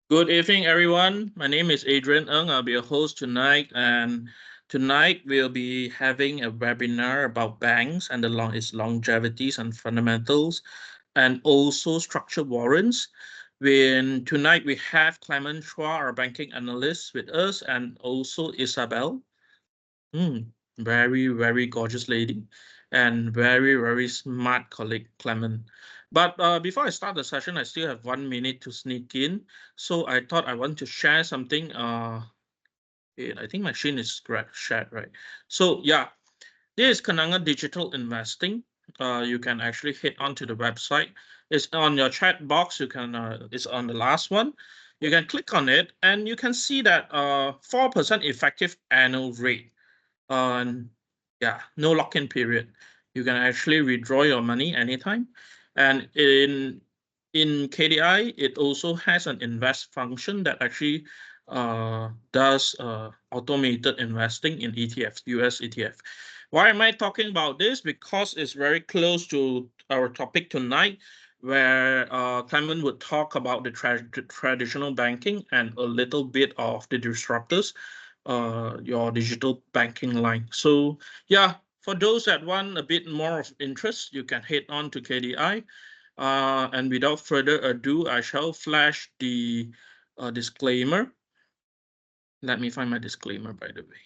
Good evening, everyone. My name is Adrian Ng. I'll be your host tonight, and tonight we'll be having a webinar about banks and its longevities and fundamentals, and also structured warrants. Tonight we have Clement Chua, our banking analyst, with us, and also Isabel. Very, very gorgeous lady, and very, very smart colleague, Clement. But before I start the session, I still have 1 minute to sneak in. So I thought I want to share something. I think my screen is shared, right? So yeah, this is Kenanga Digital Investing. You can actually hit onto the website. It's on your chat box. It's on the last one. You can click on it, and you can see that 4% effective annual rate. And yeah, no lock-in period. You can actually withdraw your money anytime. And in KDI, it also has an invest function that actually does automated investing in ETFs, US ETF. Why am I talking about this? Because it's very close to our topic tonight, where Clement would talk about the traditional banking and a little bit of the disruptors, your digital banking line. So yeah, for those that want a bit more of interest, you can head on to KDI. And without further ado, I shall flash the disclaimer. Let me find my disclaimer, by the way.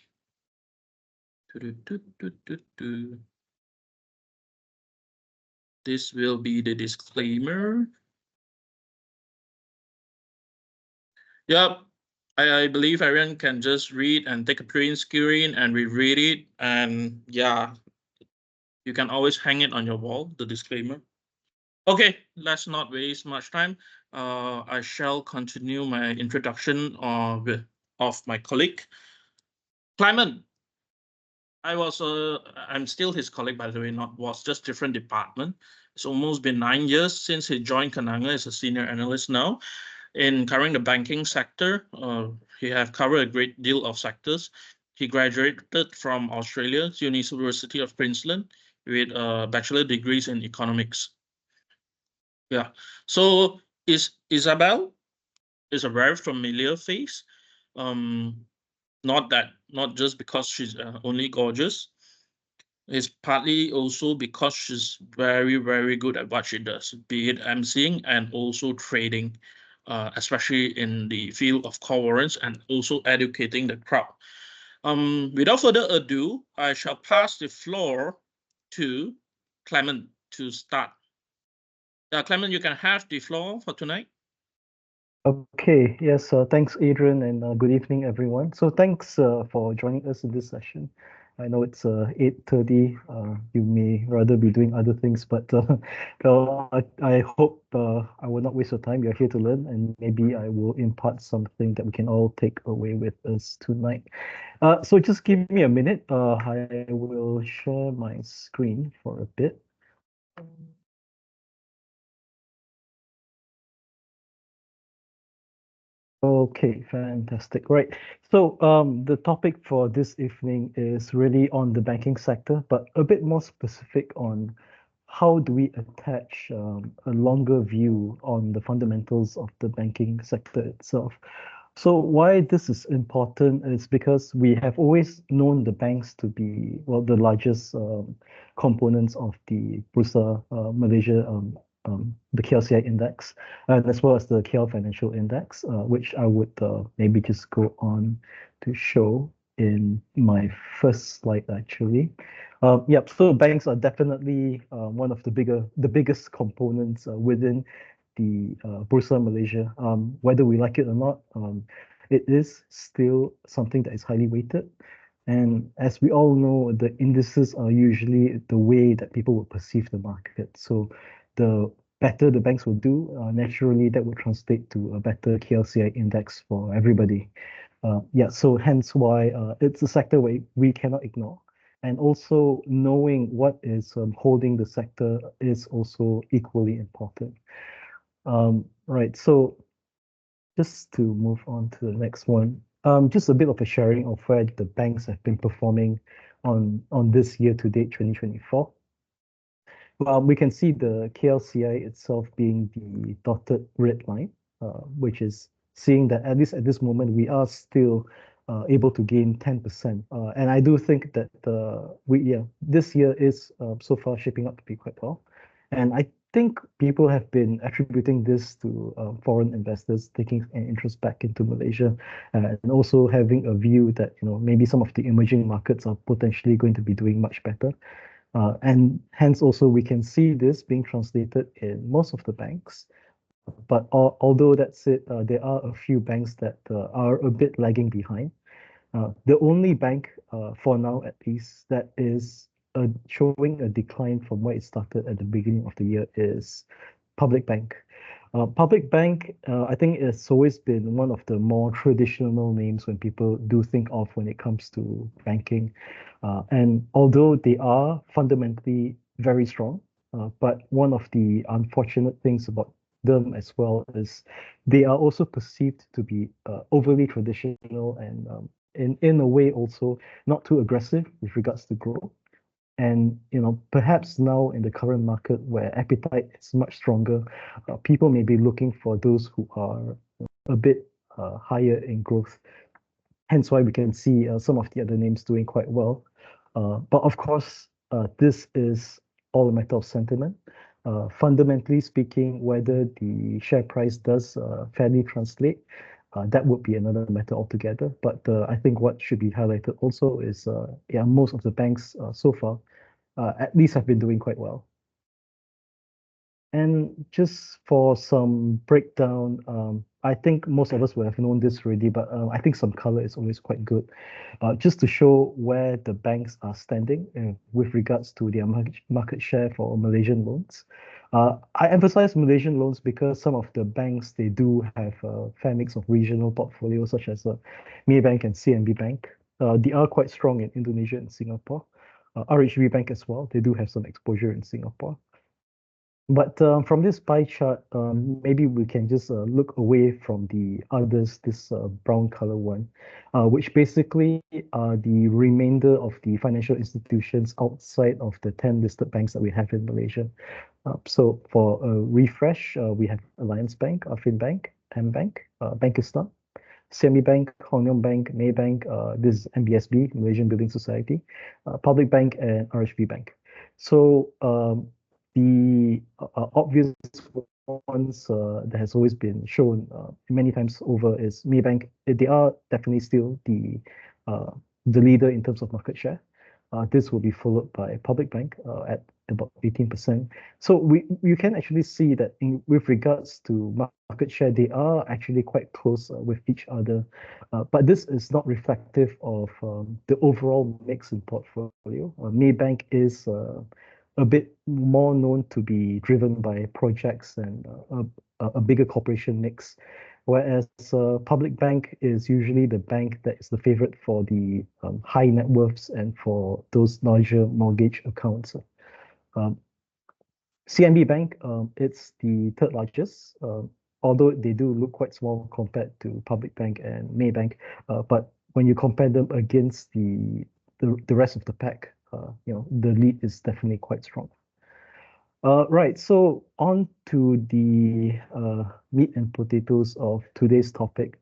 This will be the disclaimer. Yep, I believe everyone can just read and take a print screen and reread it. And yeah, you can always hang it on your wall, the disclaimer. Okay, let's not waste much time. I shall continue my introduction of my colleague, Clement. I'm still his colleague, by the way, not was, just different department. It's almost been 9 years since he joined Kenanga as a senior analyst now. In covering the banking sector, he have covered a great deal of sectors. He graduated from Australia's University of Queensland with bachelor degrees in economics. Yeah. So Isabel is a very familiar face. Um, not just because she's only gorgeous. It's partly also because she's very, very good at what she does, be it emceeing and also trading, especially in the field of core warrants and also educating the crowd. Without further ado, I shall pass the floor to Clement to start. Clement, you can have the floor for tonight. Okay, yes, thanks, Adrian, and good evening, everyone. So thanks for joining us in this session. I know it's 8:30. You may rather be doing other things, but well, I hope I will not waste your time. You're here to learn, and maybe I will impart something that we can all take away with us tonight. So just give me a minute. I will share my screen for a bit. Okay, fantastic. Right. So, the topic for this evening is really on the banking sector, but a bit more specific on how do we attach a longer view on the fundamentals of the banking sector itself. So, why this is important is because we have always known the banks to be, well, the largest components of the Bursa Malaysia the KLCI index, and as well as the KL Financial Index, which I would maybe just go on to show in my first slide, actually. Yep, so banks are definitely one of the biggest components within the Bursa Malaysia. Whether we like it or not, it is still something that is highly weighted. And as we all know, the indices are usually the way that people would perceive the market. So the better the banks will do, naturally that would translate to a better KLCI index for everybody. Yeah, so hence why it's a sector we cannot ignore. And also knowing what is holding the sector is also equally important. Right, so just to move on to the next one, just a bit of a sharing of where the banks have been performing on this year to date, 2024. We can see the KLCI itself being the dotted red line, which is seeing that at least at this moment we are still able to gain 10%. And I do think that this year is so far shaping up to be quite well. And I think people have been attributing this to foreign investors taking an interest back into Malaysia, and also having a view that maybe some of the emerging markets are potentially going to be doing much better. And hence also we can see this being translated in most of the banks. But although that's it, there are a few banks that are a bit lagging behind. The only bank, for now at least, that is showing a decline from where it started at the beginning of the year is Public Bank. Public Bank, I think it's always been one of the more traditional names when people do think of when it comes to banking. And although they are fundamentally very strong, but one of the unfortunate things about them as well is they are also perceived to be overly traditional and in a way also not too aggressive with regards to growth. And perhaps now in the current market where appetite is much stronger, people may be looking for those who are a bit higher in growth. Hence why we can see some of the other names doing quite well. But of course, this is all a matter of sentiment. Fundamentally speaking, whether the share price does fairly translate, that would be another matter altogether. But I think what should be highlighted also is, most of the banks so far at least have been doing quite well. And just for some breakdown, I think most of us would have known this already, but I think some color is always quite good. Just to show where the banks are standing with regards to their market share for Malaysian loans. I emphasize Malaysian loans because some of the banks, they do have a fair mix of regional portfolios, such as Maybank and CMB Bank. They are quite strong in Indonesia and Singapore. RHB Bank as well, they do have some exposure in Singapore. But from this pie chart, maybe we can just look away from the others, this brown color one, which basically are the remainder of the financial institutions outside of the 10 listed banks that we have in Malaysia. So for a refresh, we have Alliance Bank, Afin M Bank, Bank Islam, CMB Bank, Hong Leong Bank, Maybank, this is MBSB, Malaysian Building Society, Public Bank, and RHB Bank. So the obvious ones that has always been shown many times over is Maybank. They are definitely still the leader in terms of market share. This will be followed by Public Bank at about 18%. So you can actually see that with regards to market share, they are actually quite close with each other. But this is not reflective of the overall mix in portfolio. Maybank is a bit more known to be driven by projects and a bigger corporation mix, whereas Public Bank is usually the bank that is the favorite for the high net worths and for those larger mortgage accounts. CMB Bank, it's the third largest, although they do look quite small compared to Public Bank and Maybank. But when you compare them against the rest of the pack, the lead is definitely quite strong. Right, so on to the meat and potatoes of today's topic.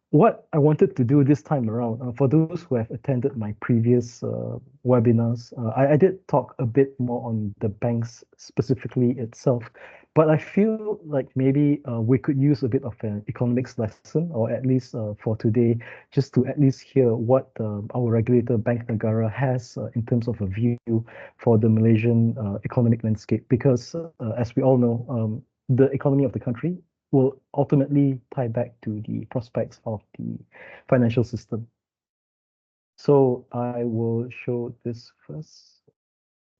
What I wanted to do this time around, for those who have attended my previous webinars, I did talk a bit more on the banks specifically itself, but I feel like maybe we could use a bit of an economics lesson, or at least for today, just to at least hear what our regulator, Bank Negara, has in terms of a view for the Malaysian economic landscape. Because as we all know, the economy of the country will ultimately tie back to the prospects of the financial system. So I will show this first.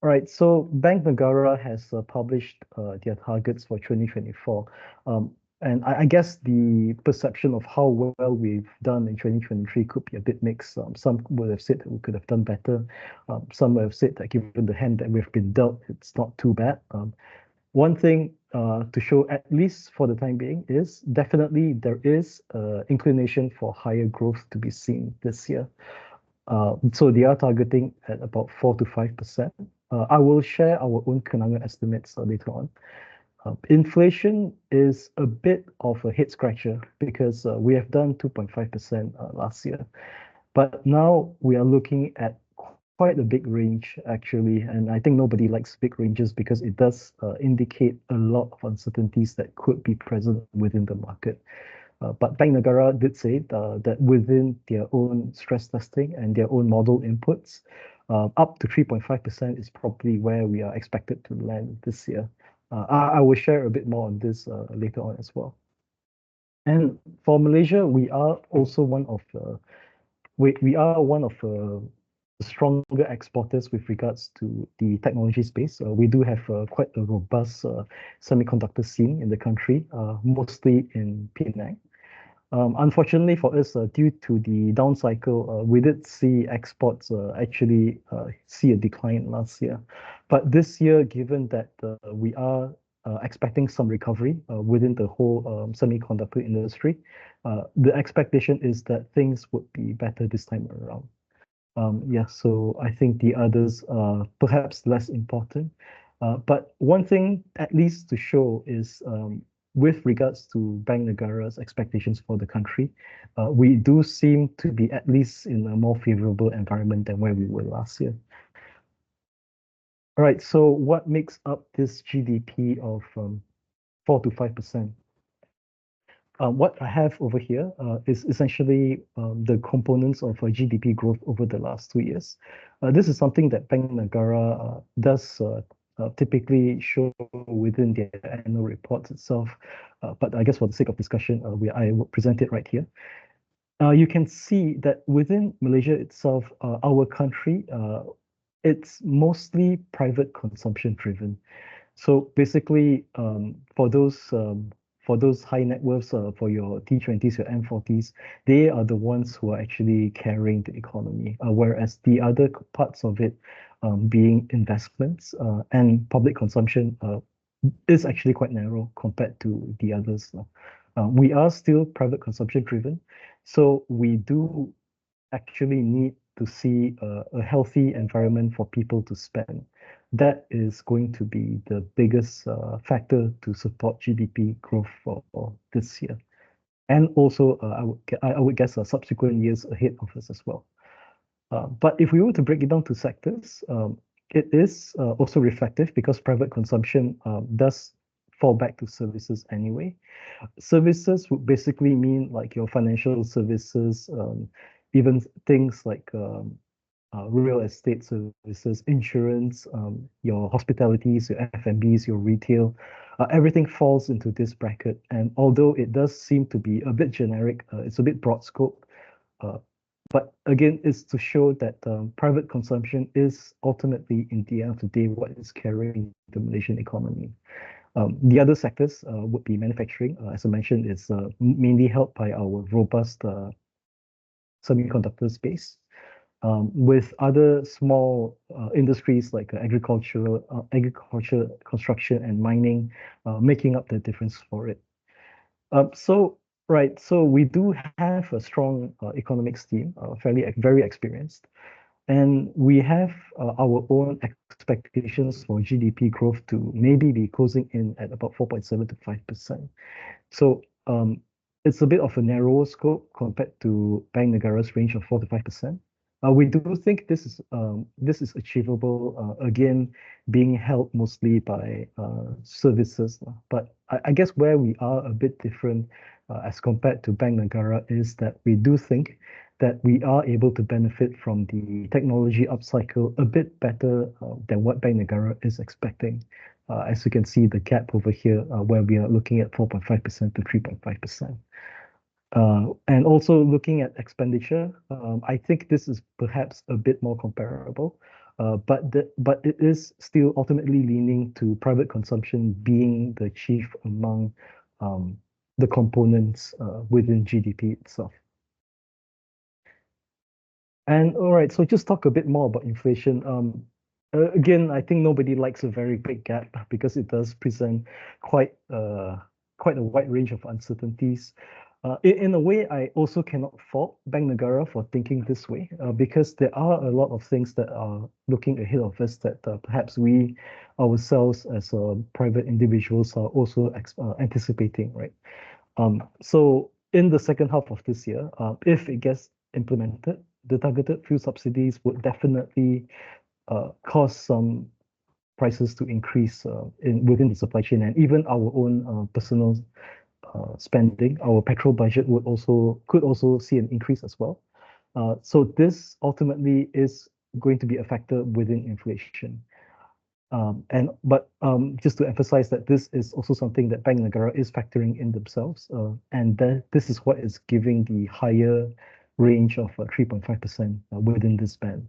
All right, so Bank Negara has published their targets for 2024. And I guess the perception of how well we've done in 2023 could be a bit mixed. Some would have said that we could have done better. Some would have said that given the hand that we've been dealt, it's not too bad. One thing to show, at least for the time being, is definitely there is inclination for higher growth to be seen this year. So they are targeting at about 4 to 5%. I will share our own Kenanga estimates later on. Inflation is a bit of a head scratcher because we have done 2.5% last year. But now we are looking at quite a big range, actually. And I think nobody likes big ranges because it does indicate a lot of uncertainties that could be present within the market. But Bank Negara did say that within their own stress testing and their own model inputs, up to 3.5% is probably where we are expected to land this year. I will share a bit more on this later on as well. And for Malaysia, we are also one of the stronger exporters with regards to the technology space. We do have quite a robust semiconductor scene in the country, mostly in Penang. Unfortunately for us, due to the down cycle, we did see exports actually see a decline last year. But this year, given that we are expecting some recovery within the whole semiconductor industry, the expectation is that things would be better this time around. Yeah, so I think the others are perhaps less important. But one thing, at least to show, is with regards to Bank Negara's expectations for the country, we do seem to be at least in a more favorable environment than where we were last year. All right, so what makes up this GDP of 4 to 5%? What I have over here is essentially the components of GDP growth over the last 2 years. This is something that Bank Negara does typically show within their annual reports itself. But I guess for the sake of discussion, I will present it right here. You can see that within Malaysia itself, our country, it's mostly private consumption driven. So basically, for those high net worths, for your T20s, your M40s, they are the ones who are actually carrying the economy. Whereas the other parts of it, being investments and public consumption, is actually quite narrow compared to the others. We are still private consumption driven, so we do actually need to see a healthy environment for people to spend. That is going to be the biggest factor to support GDP growth for this year. And also, I would guess subsequent years ahead of us as well. But if we were to break it down to sectors, it is also reflective because private consumption does fall back to services anyway. Services would basically mean like your financial services, even things like real estate services, insurance, your hospitalities, your F&Bs, your retail, everything falls into this bracket. And although it does seem to be a bit generic, it's a bit broad scope. But again, it's to show that private consumption is ultimately, in the end of the day, what is carrying the Malaysian economy. The other sectors would be manufacturing. As I mentioned, it's mainly helped by our robust semiconductor space, with other small industries like agriculture, construction, and mining making up the difference for it. So we do have a strong economics team, very experienced. And we have our own expectations for GDP growth to maybe be closing in at about 4.7 to 5%. So it's a bit of a narrower scope compared to Bank Negara's range of 4 to 5%. We do think this is achievable, again, being helped mostly by services. But I guess where we are a bit different as compared to Bank Negara is that we do think that we are able to benefit from the technology upcycle a bit better than what Bank Negara is expecting. As you can see, the gap over here, where we are looking at 4.5% to 3.5%. And also looking at expenditure, I think this is perhaps a bit more comparable, but it is still ultimately leaning to private consumption being the chief among the components within GDP itself. And all right, so just talk a bit more about inflation. Again, I think nobody likes a very big gap because it does present quite a wide range of uncertainties. In a way, I also cannot fault Bank Negara for thinking this way, because there are a lot of things that are looking ahead of us that perhaps we ourselves as private individuals are also anticipating, right? So in the second half of this year, if it gets implemented, the targeted fuel subsidies would definitely cause some prices to increase in within the supply chain, and even our own personal spending. Our petrol budget could also see an increase as well. So this ultimately is going to be a factor within inflation. But just to emphasize that this is also something that Bank Negara is factoring in themselves, and that this is what is giving the higher range of 3.5% within this band.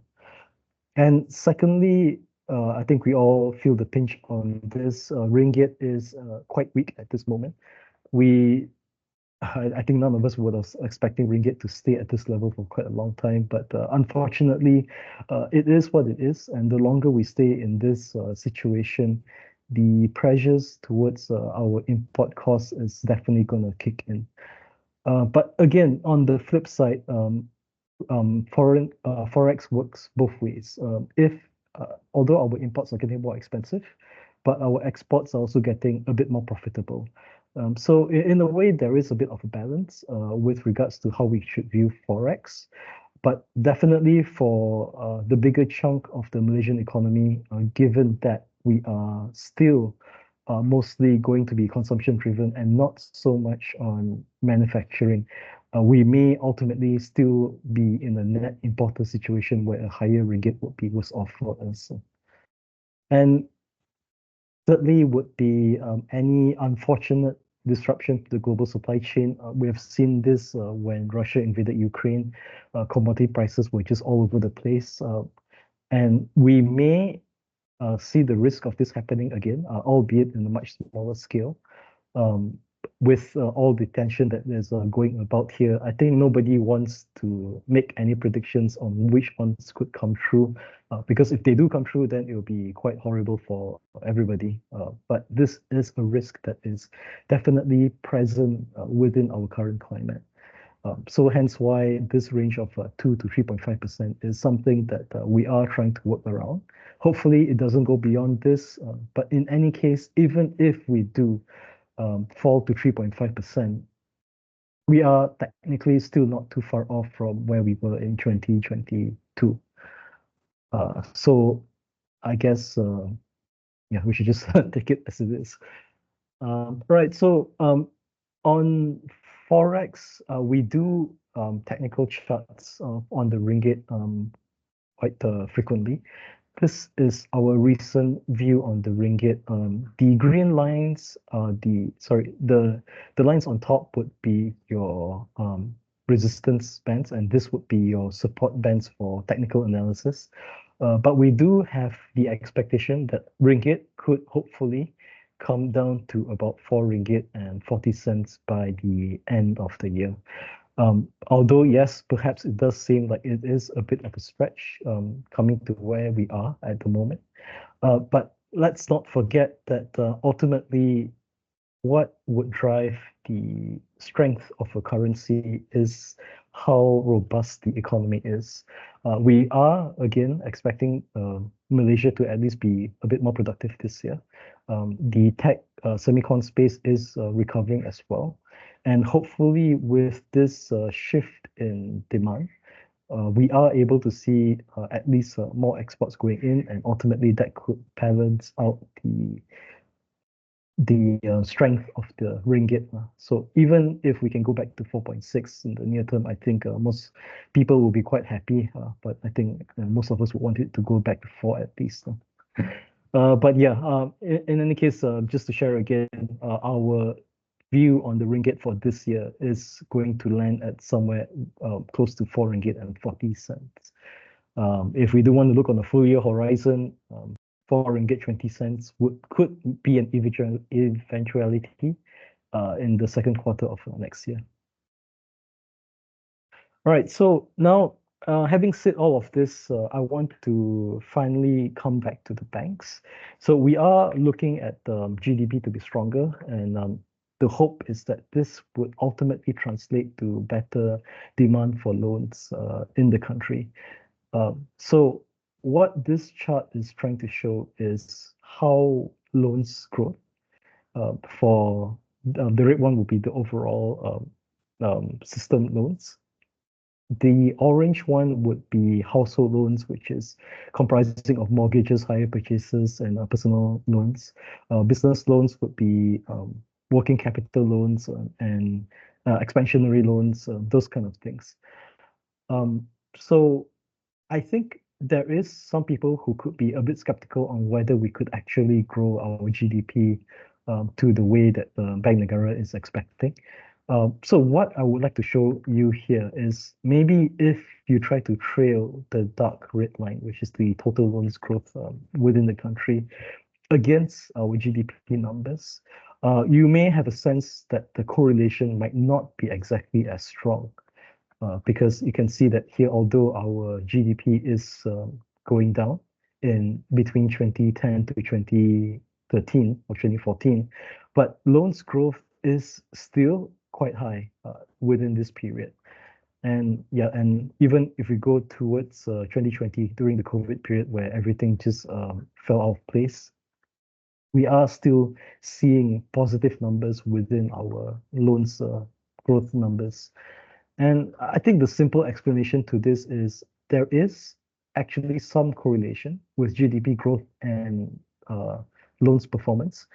And secondly, I think we all feel the pinch on this. Ringgit is quite weak at this moment. We I think none of us was expecting ringgit to stay at this level for quite a long time, but unfortunately, it is what it is. And the longer we stay in this situation, the pressures towards our import costs is definitely going to kick in. But again, on the flip side, forex works both ways. If Although our imports are getting more expensive, but our exports are also getting a bit more profitable. So in a way, there is a bit of a balance with regards to how we should view forex. But definitely for the bigger chunk of the Malaysian economy, given that we are still mostly going to be consumption driven and not so much on manufacturing, we may ultimately still be in a net importer situation where a higher ringgit would be worse off for us. And thirdly would be any unfortunate disruption to the global supply chain. We have seen this when Russia invaded Ukraine. Commodity prices were just all over the place. And we may see the risk of this happening again, albeit in a much smaller scale. Um, with all the tension that is going about here, I think nobody wants to make any predictions on which ones could come true, because if they do come true, then it will be quite horrible for everybody. But this is a risk that is definitely present within our current climate. So hence why this range of 2 to 3.5% is something that we are trying to work around. Hopefully, it doesn't go beyond this. But in any case, even if we do fall to 3.5%, we are technically still not too far off from where we were in 2022. So I guess, yeah, we should just take it as it is. Right. So on Forex, we do technical charts on the ringgit quite frequently. This is our recent view on the ringgit. The green lines are the lines on top would be your resistance bands, and this would be your support bands for technical analysis. But we do have the expectation that ringgit could hopefully come down to about 4 ringgit and 40 cents by the end of the year. Although, yes, perhaps it does seem like it is a bit of a stretch coming to where we are at the moment. But let's not forget that ultimately, what would drive the strength of a currency is how robust the economy is. We are, again, expecting Malaysia to at least be a bit more productive this year. The tech semicon space is recovering as well. And hopefully, with this shift in demand, we are able to see at least more exports going in, and ultimately that could balance out the strength of the ringgit. So even if we can go back to 4.6 in the near term, I think most people will be quite happy. But I think most of us would want it to go back to 4 at least. But yeah, in any case, just to share again, our view on the ringgit for this year is going to land at somewhere close to 4 ringgit and 40 cents. If we do want to look on a full year horizon, 4 ringgit 20 cents could be an eventuality in the second quarter of next year. All right, so now having said all of this, I want to finally come back to the banks. So we are looking at GDP to be stronger, and the hope is that this would ultimately translate to better demand for loans in the country. So what this chart is trying to show is how loans grow. For the red one will be the overall system loans. The orange one would be household loans, which is comprising of mortgages, hire purchases, and personal loans. Business loans would be working capital loans and expansionary loans, those kind of things. So I think there is some people who could be a bit skeptical on whether we could actually grow our GDP to the way that Bank Negara is expecting. So what I would like to show you here is maybe if you try to trail the dark red line, which is the total loans growth within the country against our GDP numbers, you may have a sense that the correlation might not be exactly as strong. Because you can see that here, although our GDP is going down in between 2010 to 2013 or 2014, but loans growth is still quite high within this period. And yeah, and even if we go towards 2020 during the COVID period where everything just fell out of place, we are still seeing positive numbers within our loans growth numbers. And I think the simple explanation to this is there is actually some correlation with GDP growth and loans performance.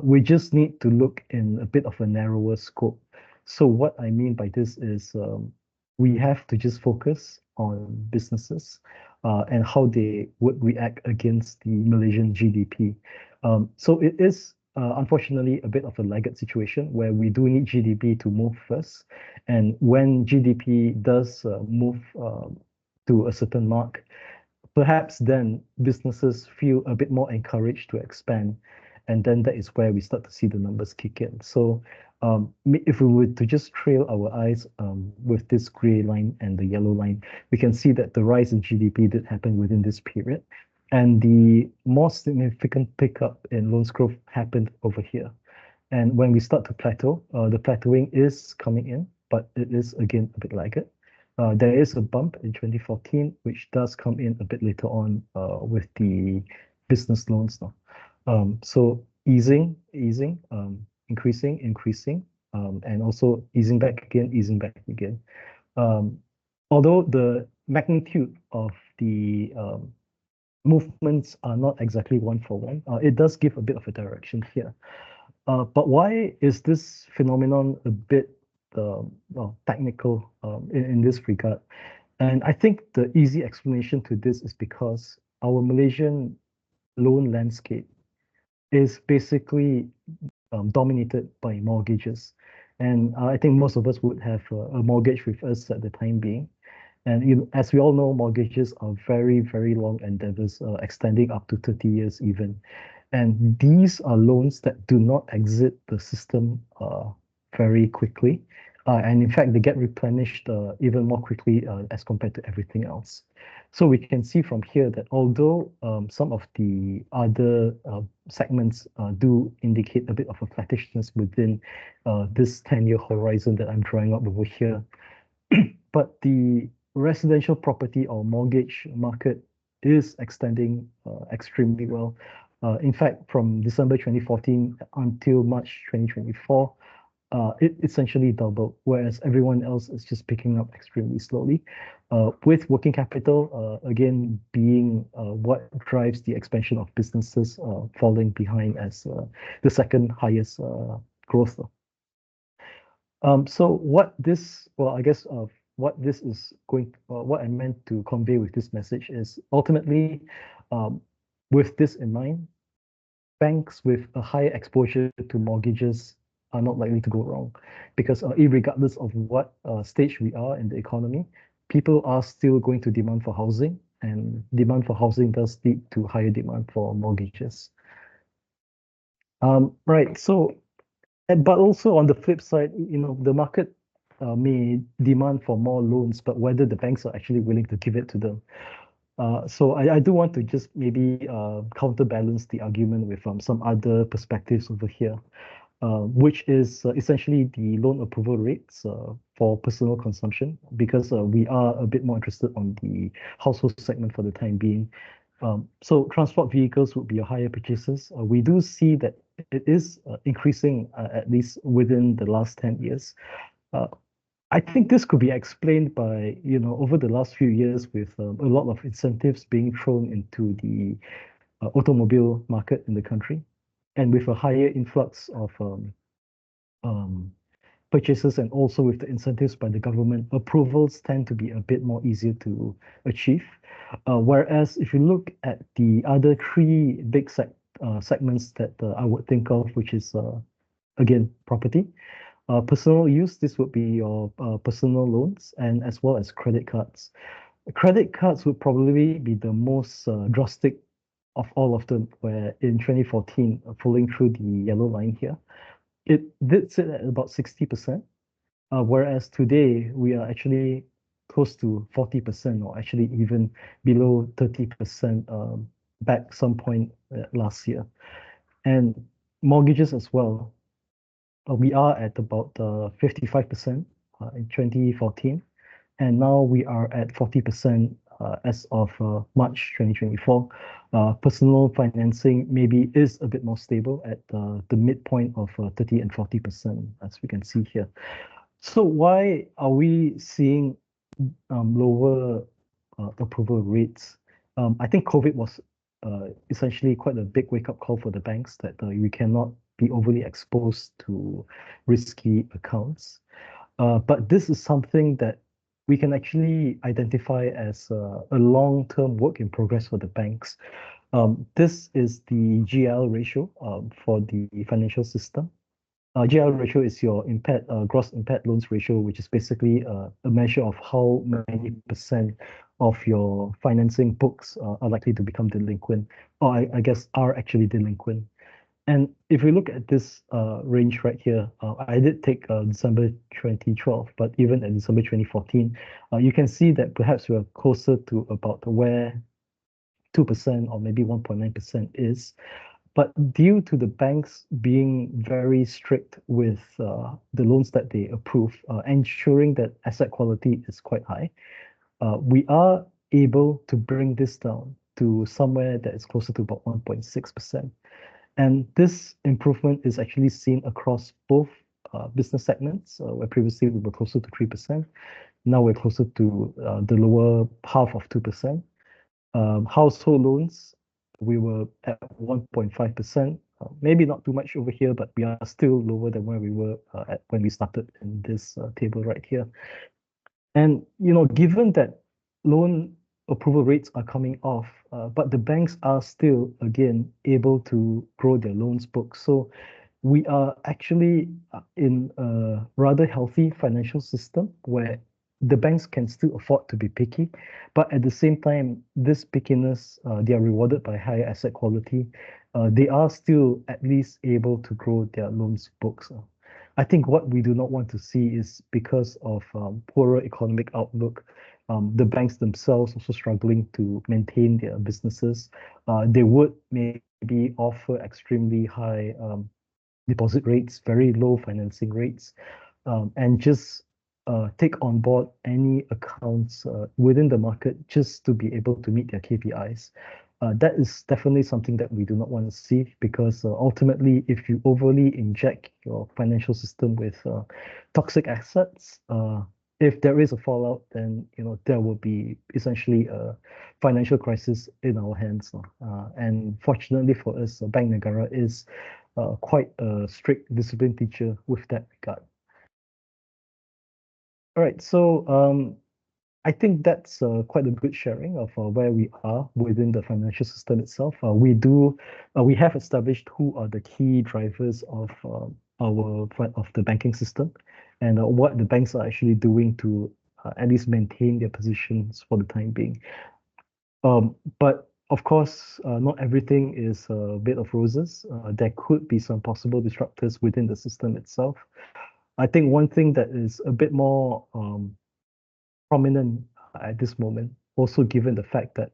We just need to look in a bit of a narrower scope. So what I mean by this is we have to just focus on businesses and how they would react against the Malaysian GDP. So it is unfortunately a bit of a laggard situation where we do need GDP to move first. And when GDP does move to a certain mark, perhaps then businesses feel a bit more encouraged to expand. And then that is where we start to see the numbers kick in. So if we were to just trail our eyes with this gray line and the yellow line, we can see that the rise in GDP did happen within this period. And the more significant pickup in loans growth happened over here. And when we start to plateau, the plateauing is coming in, but it is again a bit laggard. There is a bump in 2014, which does come in a bit later on with the business loans now. So easing, increasing, and also easing back again. Although the magnitude of the movements are not exactly one for one, it does give a bit of a direction here. But why is this phenomenon a bit technical in this regard? And I think the easy explanation to this is because our Malaysian loan landscape is basically dominated by mortgages. And I think most of us would have a mortgage with us at the time being. And as we all know, mortgages are very, very long endeavors, extending up to 30 years even. And these are loans that do not exit the system very quickly. And in fact, they get replenished even more quickly as compared to everything else. So we can see from here that although some of the other segments do indicate a bit of a flattishness within this 10-year horizon that I'm drawing up over here, but the residential property or mortgage market is extending extremely well. In fact, from December 2014 until March 2024, it essentially doubled, whereas everyone else is just picking up extremely slowly. With working capital, again, being what drives the expansion of businesses falling behind as the second highest growth. So what this, well, I guess what this is going, what I meant to convey with this message is ultimately, with this in mind, banks with a higher exposure to mortgages are not likely to go wrong, because irregardless of what stage we are in the economy, people are still going to demand for housing, and demand for housing does lead to higher demand for mortgages. Right. So, but also on the flip side, the market may demand for more loans, but whether the banks are actually willing to give it to them. So I do want to just maybe counterbalance the argument with some other perspectives over here. which is essentially the loan approval rates for personal consumption, because we are a bit more interested on the household segment for the time being. So transport vehicles would be a higher purchases. We do see that it is increasing, at least within the last 10 years. Uh, I think this could be explained by, over the last few years with a lot of incentives being thrown into the automobile market in the country, and with a higher influx of um, purchases, and also with the incentives by the government, approvals tend to be a bit more easier to achieve. Whereas if you look at the other three big segments that I would think of, which is again property, personal use, this would be your personal loans, and as well as credit cards. Credit cards would probably be the most drastic of all of them, where in 2014, falling through the yellow line here, it did sit at about 60%, whereas today we are actually close to 40%, or actually even below 30% back some point last year. And mortgages as well, we are at about 55% in 2014, and now we are at 40% as of March 2024. Personal financing maybe is a bit more stable at the midpoint of 30 and 40%, as we can see here. So why are we seeing lower approval rates? I think COVID was essentially quite a big wake-up call for the banks that we cannot be overly exposed to risky accounts. But this is something that we can actually identify as a long-term work in progress for the banks. This is the GL ratio for the financial system. GL ratio is your gross impaired loans ratio, which is basically a measure of how many percent of your financing books are likely to become delinquent, or I guess are actually delinquent. And if we look at this range right here, I did take December 2012, but even at December 2014, you can see that perhaps we are closer to about where 2% or maybe 1.9% is. But due to the banks being very strict with the loans that they approve, ensuring that asset quality is quite high, we are able to bring this down to somewhere that is closer to about 1.6%. And this improvement is actually seen across both business segments, where previously we were closer to 3%. Now we're closer to the lower half of 2%. Household loans, we were at 1.5%. Maybe not too much over here, but we are still lower than where we were at when we started in this table right here. And given that loan approval rates are coming off, but the banks are still, again, able to grow their loans book. So we are actually in a rather healthy financial system where the banks can still afford to be picky, but at the same time, this pickiness, they are rewarded by higher asset quality. They are still at least able to grow their loans books. I think what we do not want to see is, because of poorer economic outlook, the banks themselves also struggling to maintain their businesses. They would maybe offer extremely high deposit rates, very low financing rates, and just take on board any accounts within the market just to be able to meet their KPIs. That is definitely something that we do not want to see, because ultimately, if you overly inject your financial system with toxic assets, if there is a fallout, then there will be essentially a financial crisis in our hands. And fortunately for us, Bank Negara is quite a strict discipline teacher with that regard. All right, so I think that's quite a good sharing of where we are within the financial system itself. We have established who are the key drivers of the banking system, and what the banks are actually doing to at least maintain their positions for the time being. But of course, not everything is a bed of roses. There could be some possible disruptors within the system itself. I think one thing that is a bit more prominent at this moment, also given the fact that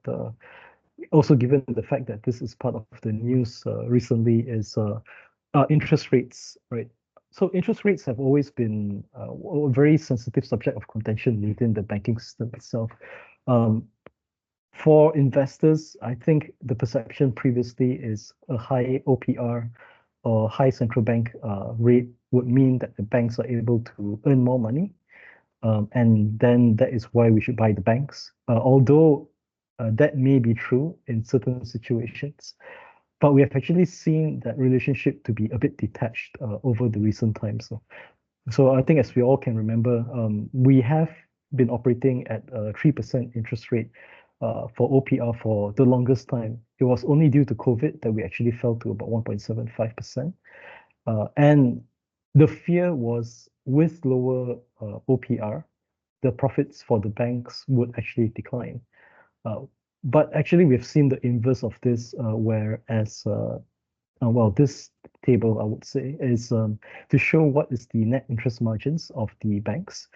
this is part of the news recently, is Interest rates, right? So interest rates have always been a very sensitive subject of contention within the banking system itself. Um, for investors, I think the perception previously is a high OPR or high central bank rate would mean that the banks are able to earn more money. And then that is why we should buy the banks. Although that may be true in certain situations, but we have actually seen that relationship to be a bit detached over the recent times. So I think as we all can remember, we have been operating at a 3% interest rate for OPR for the longest time. It was only due to COVID that we actually fell to about 1.75%. And the fear was with lower OPR, the profits for the banks would actually decline. Uh, but actually, we've seen the inverse of this, whereas well, this table, I would say, is to show what is the net interest margins of the banks,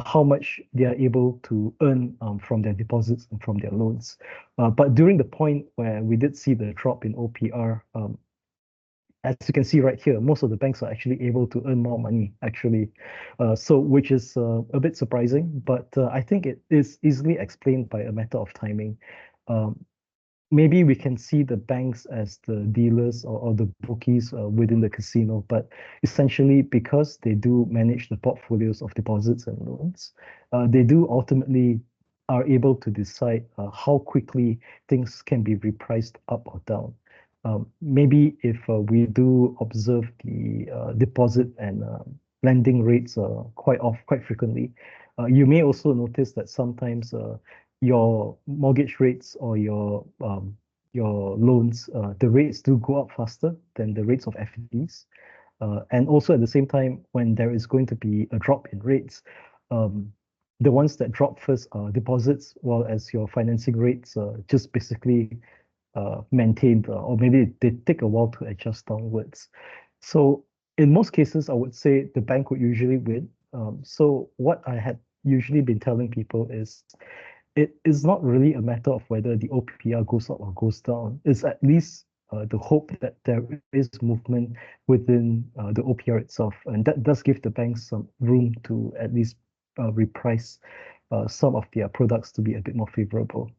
how much they are able to earn from their deposits and from their loans. But during the point where we did see the drop in OPR, as you can see right here, most of the banks are actually able to earn more money, actually. So, which is a bit surprising, but I think it is easily explained by a matter of timing. Um, Maybe we can see the banks as the dealers or the bookies within the casino, but essentially because they do manage the portfolios of deposits and loans, they do ultimately are able to decide how quickly things can be repriced up or down. Maybe if we do observe the deposit and lending rates quite frequently, you may also notice that sometimes your mortgage rates or your loans, the rates do go up faster than the rates of FDs. And also at the same time, when there is going to be a drop in rates, um, the ones that drop first are deposits, while as your financing rates just basically maintained, or maybe they take a while to adjust downwards. So in most cases, I would say the bank would usually win. So what I had usually been telling people is it is not really a matter of whether the OPR goes up or goes down. It's at least the hope that there is movement within the OPR itself. And that does give the banks some room to at least reprice some of their products to be a bit more favorable.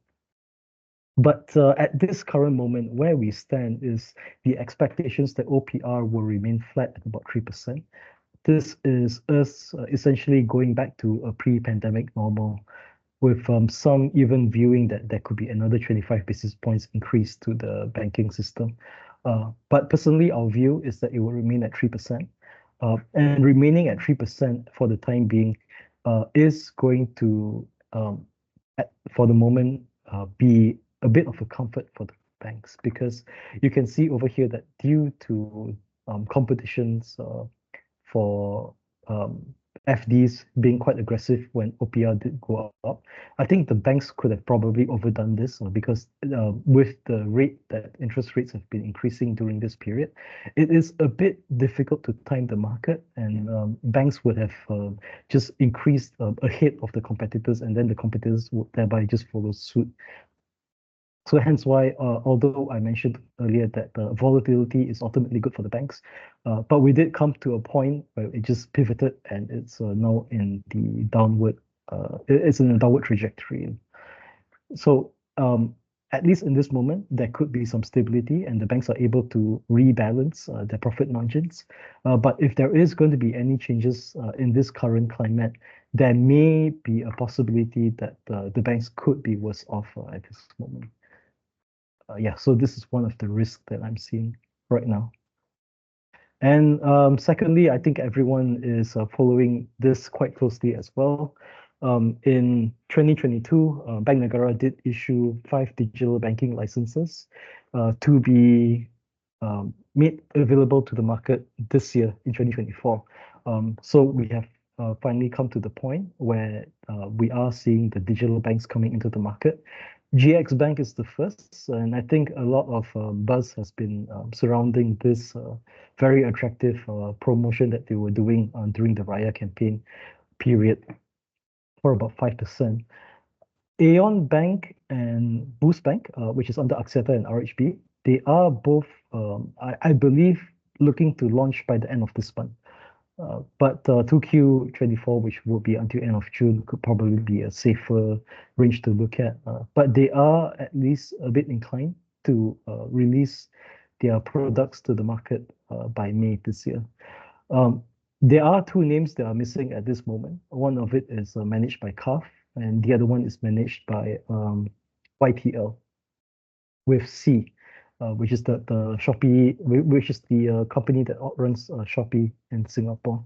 But at this current moment, where we stand is the expectations that OPR will remain flat at about 3%. This is us essentially going back to a pre-pandemic normal, with some even viewing that there could be another 25 basis points increase to the banking system. But personally, our view is that it will remain at 3%. And remaining at 3% for the time being is going to, for the moment, be a bit of a comfort for the banks, because you can see over here that due to competitions for um, FDs being quite aggressive when OPR did go up. I think the banks could have probably overdone this because with the rate that interest rates have been increasing during this period, it is a bit difficult to time the market, and banks would have just increased ahead of the competitors, and then the competitors would thereby just follow suit. So hence why, although I mentioned earlier that the volatility is ultimately good for the banks, but we did come to a point where it just pivoted and it's now in the downward, it's in a downward trajectory. So at least in this moment, there could be some stability and the banks are able to rebalance their profit margins. But if there is going to be any changes in this current climate, there may be a possibility that the banks could be worse off at this moment. Yeah, so this is one of the risks that I'm seeing right now. And secondly, I think everyone is following this quite closely as well. In 2022, Bank Negara did issue 5 digital banking licenses to be made available to the market this year in 2024. So we have finally come to the point where we are seeing the digital banks coming into the market. GX Bank is the first, and I think a lot of buzz has been surrounding this very attractive promotion that they were doing during the Raya campaign period for about 5%. Aeon Bank and Boost Bank, which is under Axiata and RHB, they are both, I believe, looking to launch by the end of this month. But 2Q24, which will be until end of June, could probably be a safer range to look at. But they are at least a bit inclined to release their products to the market by May this year. Um, there are two names that are missing at this moment. One of it is managed by CAF, and the other one is managed by YTL with C, which is the Shopee, which is the company that runs Shopee in Singapore.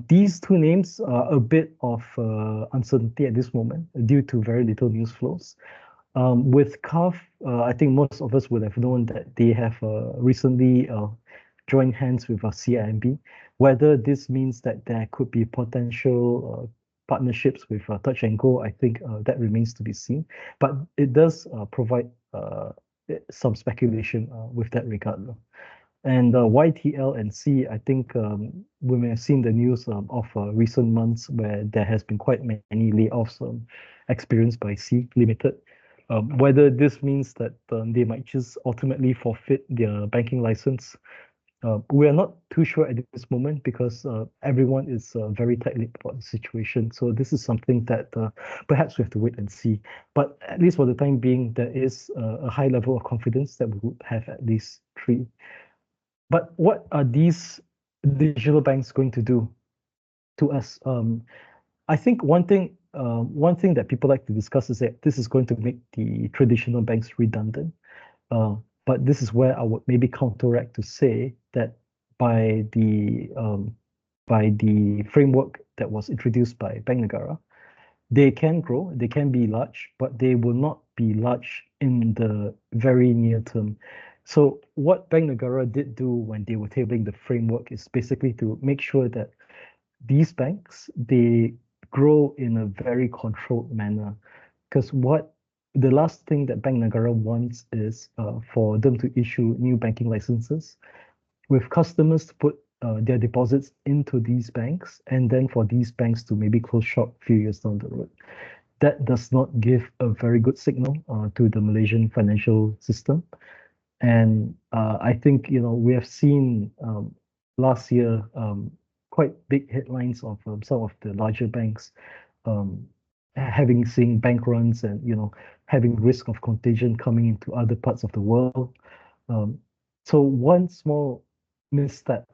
These two names are a bit of uncertainty at this moment due to very little news flows. With CAF, I think most of us would have known that they have recently joined hands with CIMB. Whether this means that there could be potential partnerships with Touch and Go, I think that remains to be seen. But it does provide some speculation with that regard. And YTL and C, I think we may have seen the news of recent months where there has been quite many layoffs experienced by C Limited. Whether this means that they might just ultimately forfeit their banking license, we are not too sure at this moment because everyone is very tightly about the situation. So this is something that perhaps we have to wait and see. But at least for the time being, there is a high level of confidence that we would have at least three. But what are these digital banks going to do to us? I think one thing that people like to discuss is that this is going to make the traditional banks redundant. But this is where I would maybe counteract to say that by the framework that was introduced by Bank Negara, they can grow, they can be large, but they will not be large in the very near term. So what Bank Negara did do when they were tabling the framework is basically to make sure that these banks, they grow in a very controlled manner. Because what the last thing that Bank Negara wants is for them to issue new banking licenses with customers to put their deposits into these banks and then for these banks to maybe close shop a few years down the road. That does not give a very good signal to the Malaysian financial system. And I think, we have seen last year quite big headlines of some of the larger banks having seen bank runs and, having risk of contagion coming into other parts of the world. So one small misstep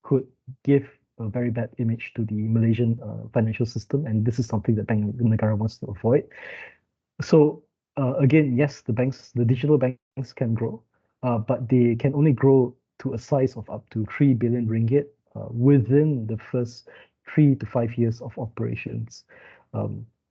could give a very bad image to the Malaysian financial system, and this is something that Bank Negara wants to avoid. So again, yes, the digital banks can grow, but they can only grow to a size of up to 3 billion ringgit within the first 3 to 5 years of operations.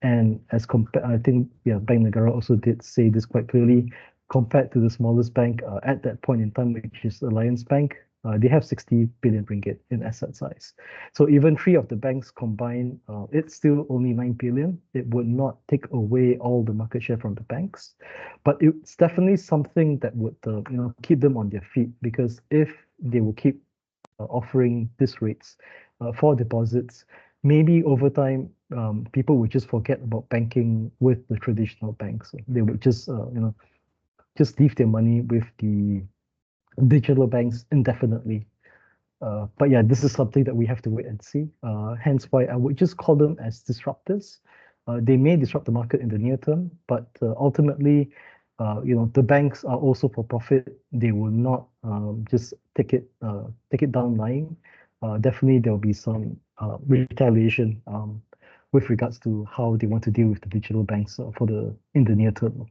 And as compared, I think, yeah, Bank Negara also did say this quite clearly. Compared to the smallest bank at that point in time, which is Alliance Bank, they have 60 billion ringgit in asset size. So even three of the banks combined, it's still only 9 billion. It would not take away all the market share from the banks, but it's definitely something that would, keep them on their feet, because if they will keep offering these rates for deposits, maybe over time, people would just forget about banking with the traditional banks. They would just, just leave their money with the digital banks indefinitely. But yeah, this is something that we have to wait and see. Hence why I would just call them as disruptors. They may disrupt the market in the near term, but ultimately, the banks are also for profit. They will not just take it down line. Definitely, there will be some retaliation with regards to how they want to deal with the digital banks in the near term.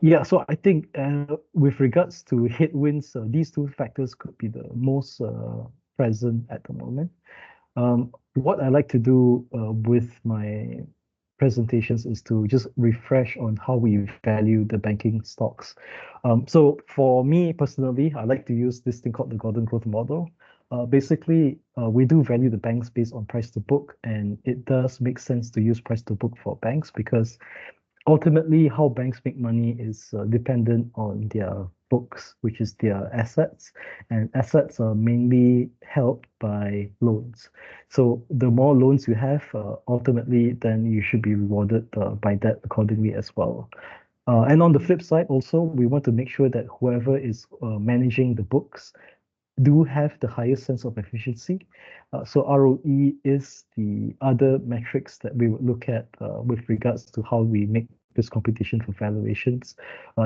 Yeah, so I think with regards to headwinds, these two factors could be the most present at the moment. What I like to do with my presentations is to just refresh on how we value the banking stocks. So for me personally, I like to use this thing called the Golden Growth Model. Basically, we do value the banks based on price to book, and it does make sense to use price to book for banks because ultimately how banks make money is dependent on their books, which is their assets, and assets are mainly held by loans. So the more loans you have, ultimately, then you should be rewarded by that accordingly as well. And on the flip side, also, we want to make sure that whoever is managing the books do have the highest sense of efficiency. So ROE is the other metrics that we would look at with regards to how we make this computation for valuations.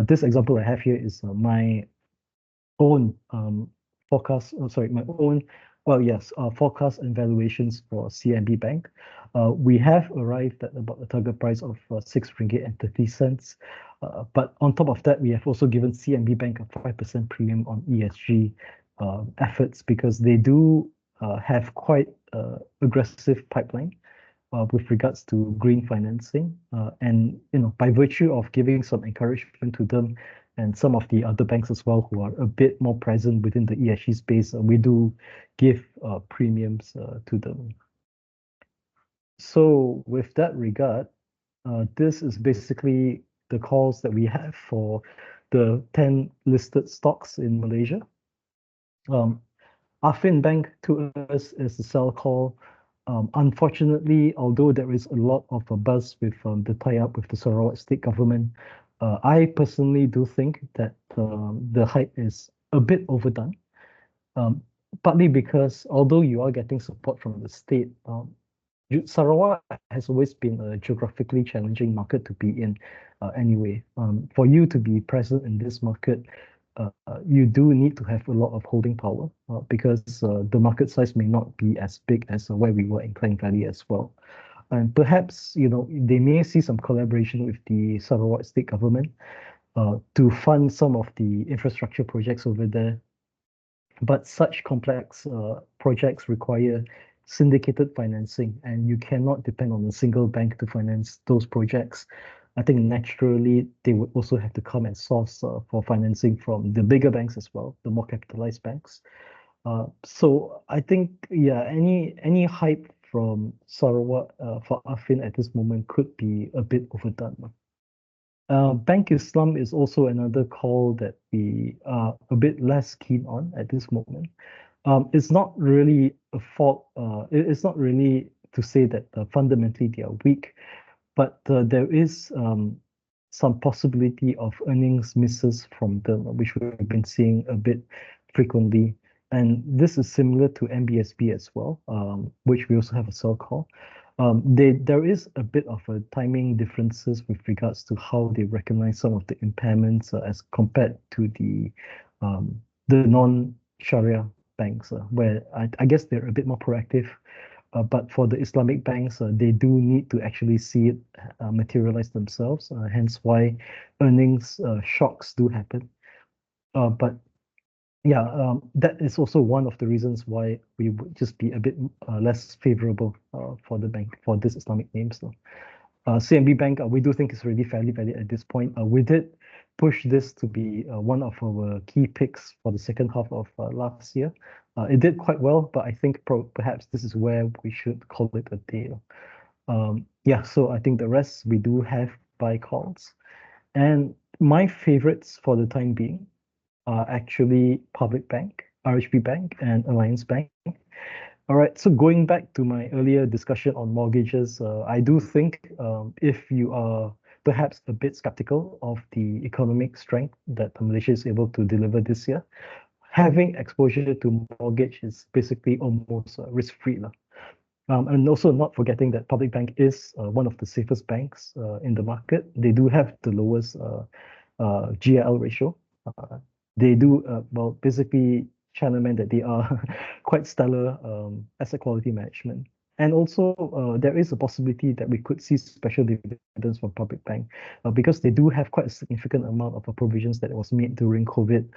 This example I have here is my own forecast, sorry, my own, well, yes, forecast and valuations for CMB Bank. We have arrived at about a target price of 6 ringgit and 30 cents. But on top of that, we have also given CMB Bank a 5% premium on ESG efforts because they do have quite aggressive pipeline with regards to green financing. And by virtue of giving some encouragement to them and some of the other banks as well who are a bit more present within the ESG space, we do give premiums to them. So with that regard, this is basically the calls that we have for the 10 listed stocks in Malaysia. Affin Bank to us is a sell call. Unfortunately, although there is a lot of a buzz with the tie-up with the Sarawak state government, I personally do think that the hype is a bit overdone. Partly because although you are getting support from the state, Sarawak has always been a geographically challenging market to be in anyway. For you to be present in this market, you do need to have a lot of holding power because the market size may not be as big as where we were in Klang Valley as well. And perhaps, they may see some collaboration with the Sarawak state government to fund some of the infrastructure projects over there. But such complex projects require syndicated financing, and you cannot depend on a single bank to finance those projects. I think naturally they would also have to come and source for financing from the bigger banks as well, the more capitalized banks. So I think, yeah, any hype from Sarawak for Affin at this moment could be a bit overdone. Bank Islam is also another call that we are a bit less keen on at this moment. It's not really a fault. It's not really to say that fundamentally they are weak, but there is some possibility of earnings misses from them, which we've been seeing a bit frequently. And this is similar to MBSB as well, which we also have a sell call. There is a bit of a timing differences with regards to how they recognize some of the impairments as compared to the non-Sharia banks, where I guess they're a bit more proactive. But for the Islamic banks, they do need to actually see it materialize themselves, hence why earnings shocks do happen. But yeah, that is also one of the reasons why we would just be a bit less favorable for the bank, for this Islamic names. CMB Bank, we do think is already fairly valid at this point. We did push this to be one of our key picks for the second half of last year. It did quite well, but I think perhaps this is where we should call it a day. Yeah, so I think the rest we do have buy calls. And my favorites for the time being are actually Public Bank, RHB Bank, and Alliance Bank. All right, so going back to my earlier discussion on mortgages, I do think if you are perhaps a bit skeptical of the economic strength that Malaysia is able to deliver this year, having exposure to mortgage is basically almost risk-free. And also not forgetting that Public Bank is one of the safest banks in the market. They do have the lowest GL ratio. They do, well, basically channelmen that they are quite stellar asset quality management. And also, there is a possibility that we could see special dividends from Public Bank because they do have quite a significant amount of provisions that was made during COVID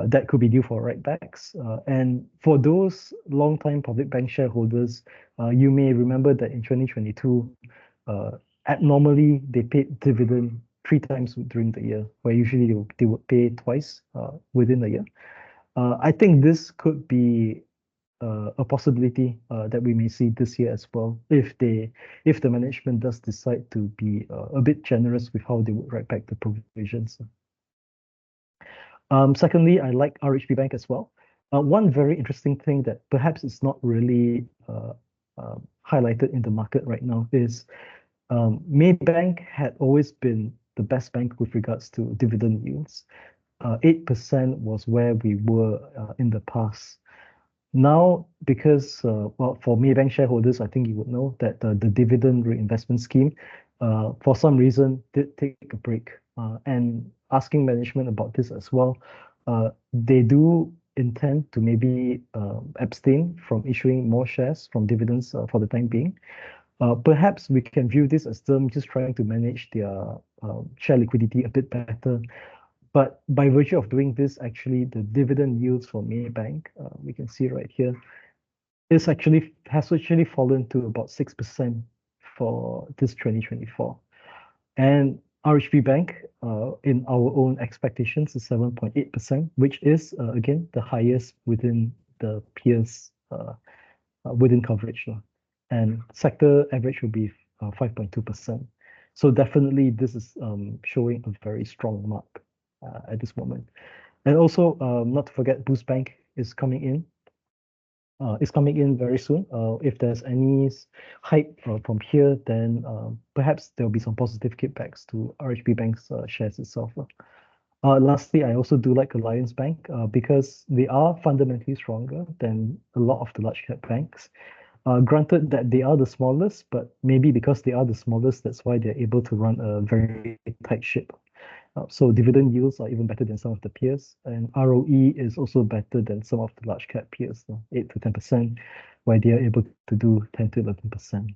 that could be due for write-backs. And for those long-time Public Bank shareholders, you may remember that in 2022, abnormally, they paid dividend 3 times during the year, where usually they would pay twice within the year. I think this could be a possibility that we may see this year as well, if the management does decide to be a bit generous with how they would write back the provisions. Secondly, I like RHB Bank as well. One very interesting thing that perhaps is not really highlighted in the market right now is Maybank had always been the best bank with regards to dividend yields. 8% was where we were in the past. Now, because, well, for Maybank shareholders, I think you would know that the dividend reinvestment scheme, for some reason, did take a break. And asking management about this as well, they do intend to maybe abstain from issuing more shares from dividends for the time being. Perhaps we can view this as them just trying to manage their share liquidity a bit better. But by virtue of doing this, actually, the dividend yields for Maybank, we can see right here, has actually fallen to about 6% for this 2024. And RHB Bank, in our own expectations, is 7.8%, which is, again, the highest within the peers within coverage. And sector average would be 5.2%. So definitely this is showing a very strong mark at this moment. And also, not to forget, Boost Bank is coming in. Is coming in very soon. If there's any hype from here, then perhaps there'll be some positive kickbacks to RHB Bank's shares itself. Lastly, I also do like Alliance Bank because they are fundamentally stronger than a lot of the large cap banks. Granted that they are the smallest, but maybe because they are the smallest, that's why they're able to run a very tight ship. So dividend yields are even better than some of the peers, and ROE is also better than some of the large cap peers, 8 to 10%, while they are able to do 10 to 11%.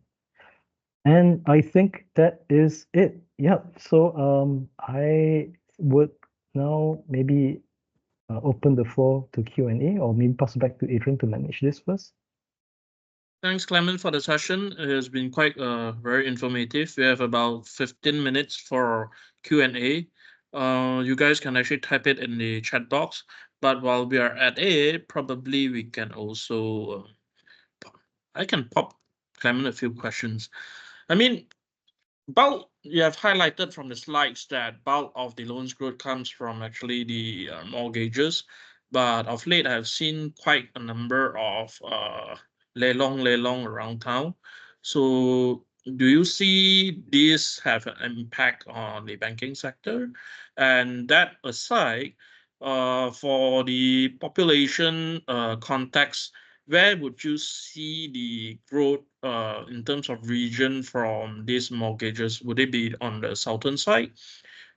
And I think that is it. Yeah. So I would now maybe open the floor to Q&A, or maybe pass it back to Adrian to manage this first. Thanks, Clement, for the session. It has been quite very informative. We have about 15 minutes for Q&A. You guys can actually type it in the chat box. But while we are at it, probably we can also, I can pop Clement a few questions. I mean, bulk, you have highlighted from the slides that bulk of the loans growth comes from actually the mortgages. But of late, I have seen quite a number of lelong around town. So do you see this have an impact on the banking sector? And that aside, for the population context, where would you see the growth in terms of region from these mortgages? Would it be on the southern side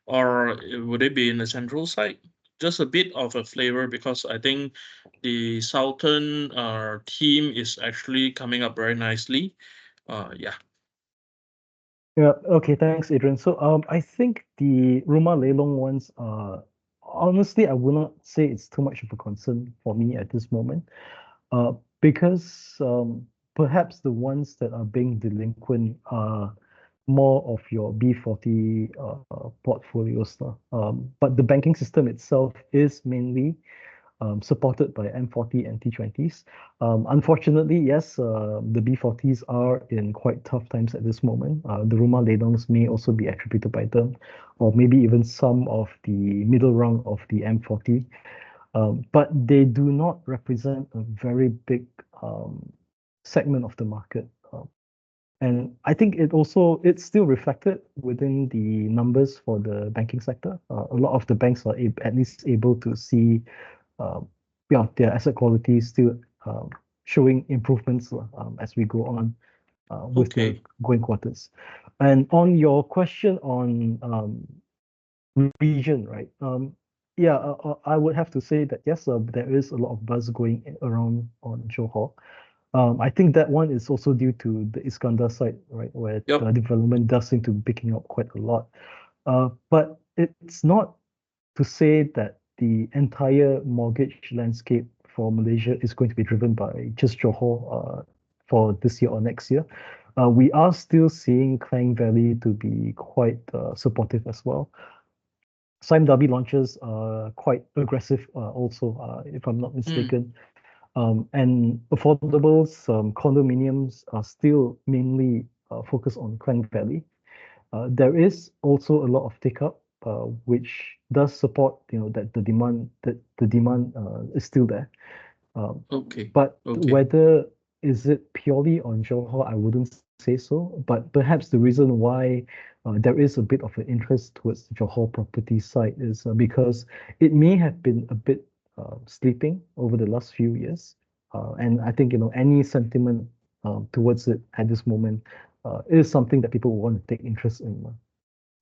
or would it be in the central side? Just a bit of a flavor because I think the southern team is actually coming up very nicely. Yeah. Yeah, okay, thanks, Adrian. So I think the Rumah Lelong ones are, honestly, I will not say it's too much of a concern for me at this moment. Because perhaps the ones that are being delinquent are more of your B40 portfolios. But the banking system itself is mainly supported by M40 and T20s. Unfortunately, yes, the B40s are in quite tough times at this moment. The Rumah Ledongs may also be attributed by them, or maybe even some of the middle rung of the M40. But they do not represent a very big segment of the market. And I think it's still reflected within the numbers for the banking sector. A lot of the banks are at least able to see their asset quality still showing improvements as we go on with the Okay. going quarters. And on your question on region, right? I would have to say that yes, there is a lot of buzz going around on Johor. I think that one is also due to the Iskandar site, right, where Yep. the development does seem to be picking up quite a lot. But it's not to say that the entire mortgage landscape for Malaysia is going to be driven by just Johor for this year or next year. We are still seeing Klang Valley to be quite supportive as well. Sime Darby launches are quite aggressive also, if I'm not mistaken. And affordables, condominiums are still mainly focused on Klang Valley. There is also a lot of take-up, which does support, that the demand is still there. Okay. But Okay. whether is it purely on Johor? I wouldn't say so, but perhaps the reason why there is a bit of an interest towards the Johor property side is because it may have been a bit sleeping over the last few years. And I think, any sentiment towards it at this moment is something that people want to take interest in.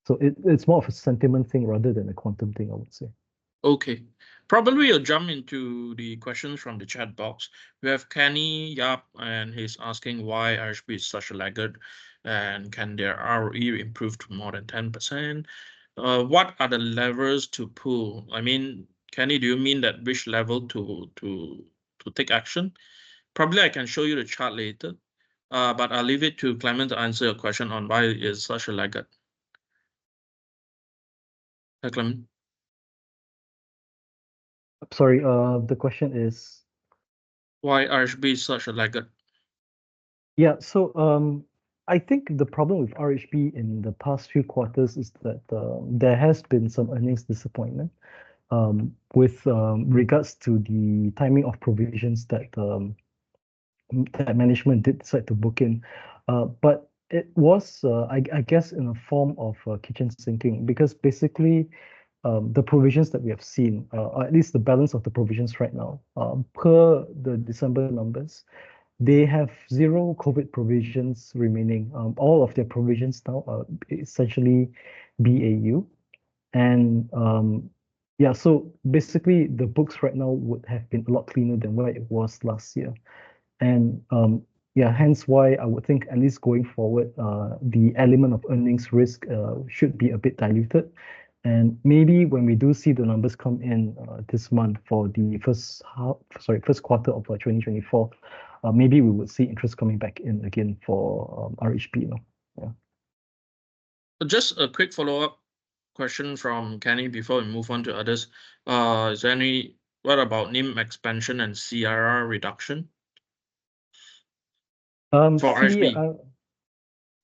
So it's more of a sentiment thing rather than a quantum thing, I would say. Okay. Probably we'll jump into the questions from the chat box. We have Kenny Yap, and he's asking why RHB is such a laggard and can their ROE improve to more than 10%? What are the levers to pull? I mean, Kenny, do you mean that which level to take action? Probably I can show you the chart later, but I'll leave it to Clement to answer your question on why it is such a laggard. Clement? Sorry, the question is, Why RHB is such a laggard? yeah, so I think the problem with RHB in the past few quarters is that there has been some earnings disappointment with regards to the timing of provisions that management did decide to book in. But it was, I guess, in a form of kitchen sinking because basically the provisions that we have seen, or at least the balance of the provisions right now, per the December numbers, they have zero COVID provisions remaining. All of their provisions now are essentially BAU. And yeah, so basically the books right now would have been a lot cleaner than what it was last year. And yeah, hence why I would think at least going forward, the element of earnings risk should be a bit diluted. And maybe when we do see the numbers come in this month for the first quarter of 2024, maybe we would see interest coming back in again for RHP. Yeah. Just a quick follow-up question from Kenny before we move on to others. Is there what about NIM expansion and CRR reduction for See, RHB?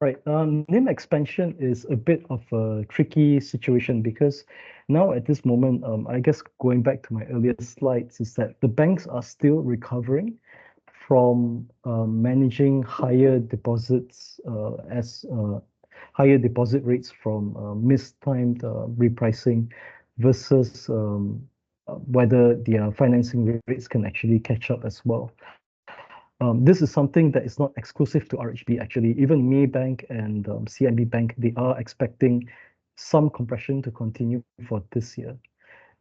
right. NIM expansion is a bit of a tricky situation because now at this moment, I guess going back to my earlier slides, is that the banks are still recovering from managing higher deposits as higher deposit rates from mistimed repricing versus whether their financing rates can actually catch up as well. This is something that is not exclusive to RHB, actually. Even Maybank and CIMB Bank, they are expecting some compression to continue for this year.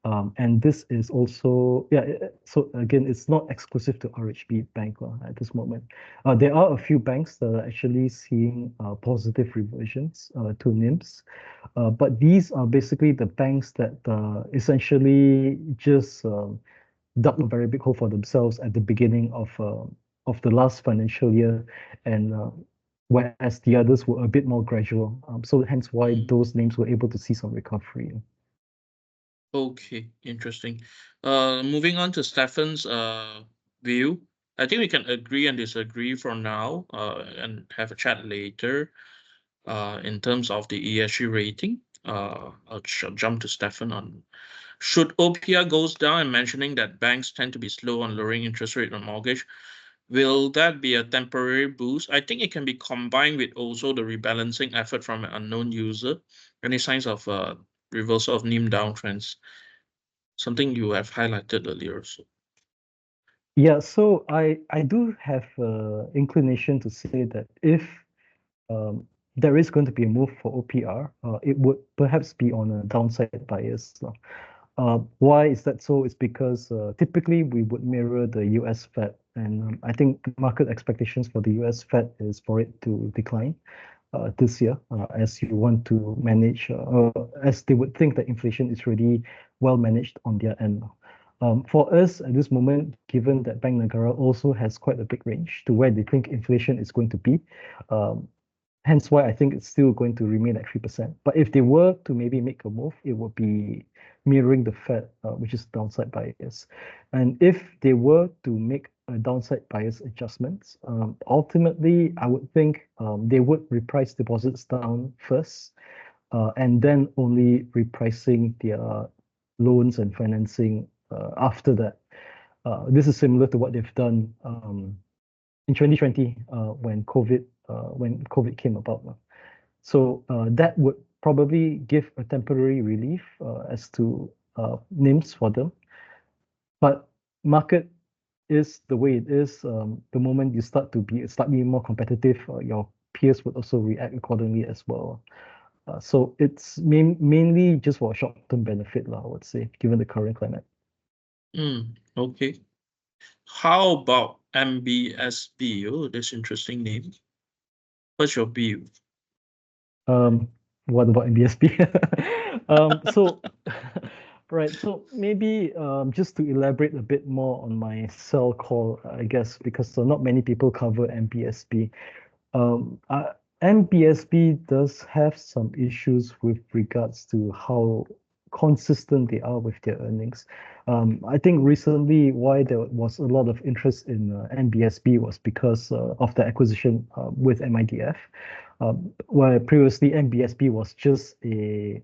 And this is also, yeah, so again, it's not exclusive to RHB Bank at this moment. There are a few banks that are actually seeing positive reversions to NIMs. But these are basically the banks that essentially just dug a very big hole for themselves at the beginning of the last financial year, and whereas the others were a bit more gradual. So hence why Mm, those names were able to see some recovery. okay, interesting. Moving on to Stefan's view. I think we can agree and disagree for now, and have a chat later. In terms of the ESG rating, I'll jump to Stefan on should OPR goes down and mentioning that banks tend to be slow on lowering interest rate on mortgage. Will that be a temporary boost? I think it can be combined with also the rebalancing effort from an unknown user. Any signs of reversal of NIM downtrends? Something you have highlighted earlier also. Yeah, so I do have inclination to say that if um, there is going to be a move for OPR, it would perhaps be on a downside bias. Why is that so? It's because typically we would mirror the US Fed, and I think market expectations for the US Fed is for it to decline this year, as you want to manage, as they would think that inflation is really well managed on their end. For us at this moment, given that Bank Negara also has quite a big range to where they think inflation is going to be, um, hence why I think it's still going to remain at 3%. But if they were to maybe make a move, it would be mirroring the Fed, which is downside bias. And if they were to make a downside bias adjustments, ultimately, I would think they would reprice deposits down first, and then only repricing their loans and financing after that. This is similar to what they've done in 2020, when COVID came about. So that would probably give a temporary relief as to NIMs for them. But market is the way it is. The moment you start to be slightly more competitive, your peers would also react accordingly as well. So it's mainly just for a short-term benefit, I would say, given the current climate. Okay. How about MBSB? Oh, that's interesting name. What's your view? What about MBSP? So, right. So maybe just to elaborate a bit more on my sell call, I guess, because not many people cover MBSP. Um, uh, MBSB does have some issues with regards to how consistent they are with their earnings. I think recently why there was a lot of interest in MBSB was because of the acquisition with MIDF, where previously MBSB was just they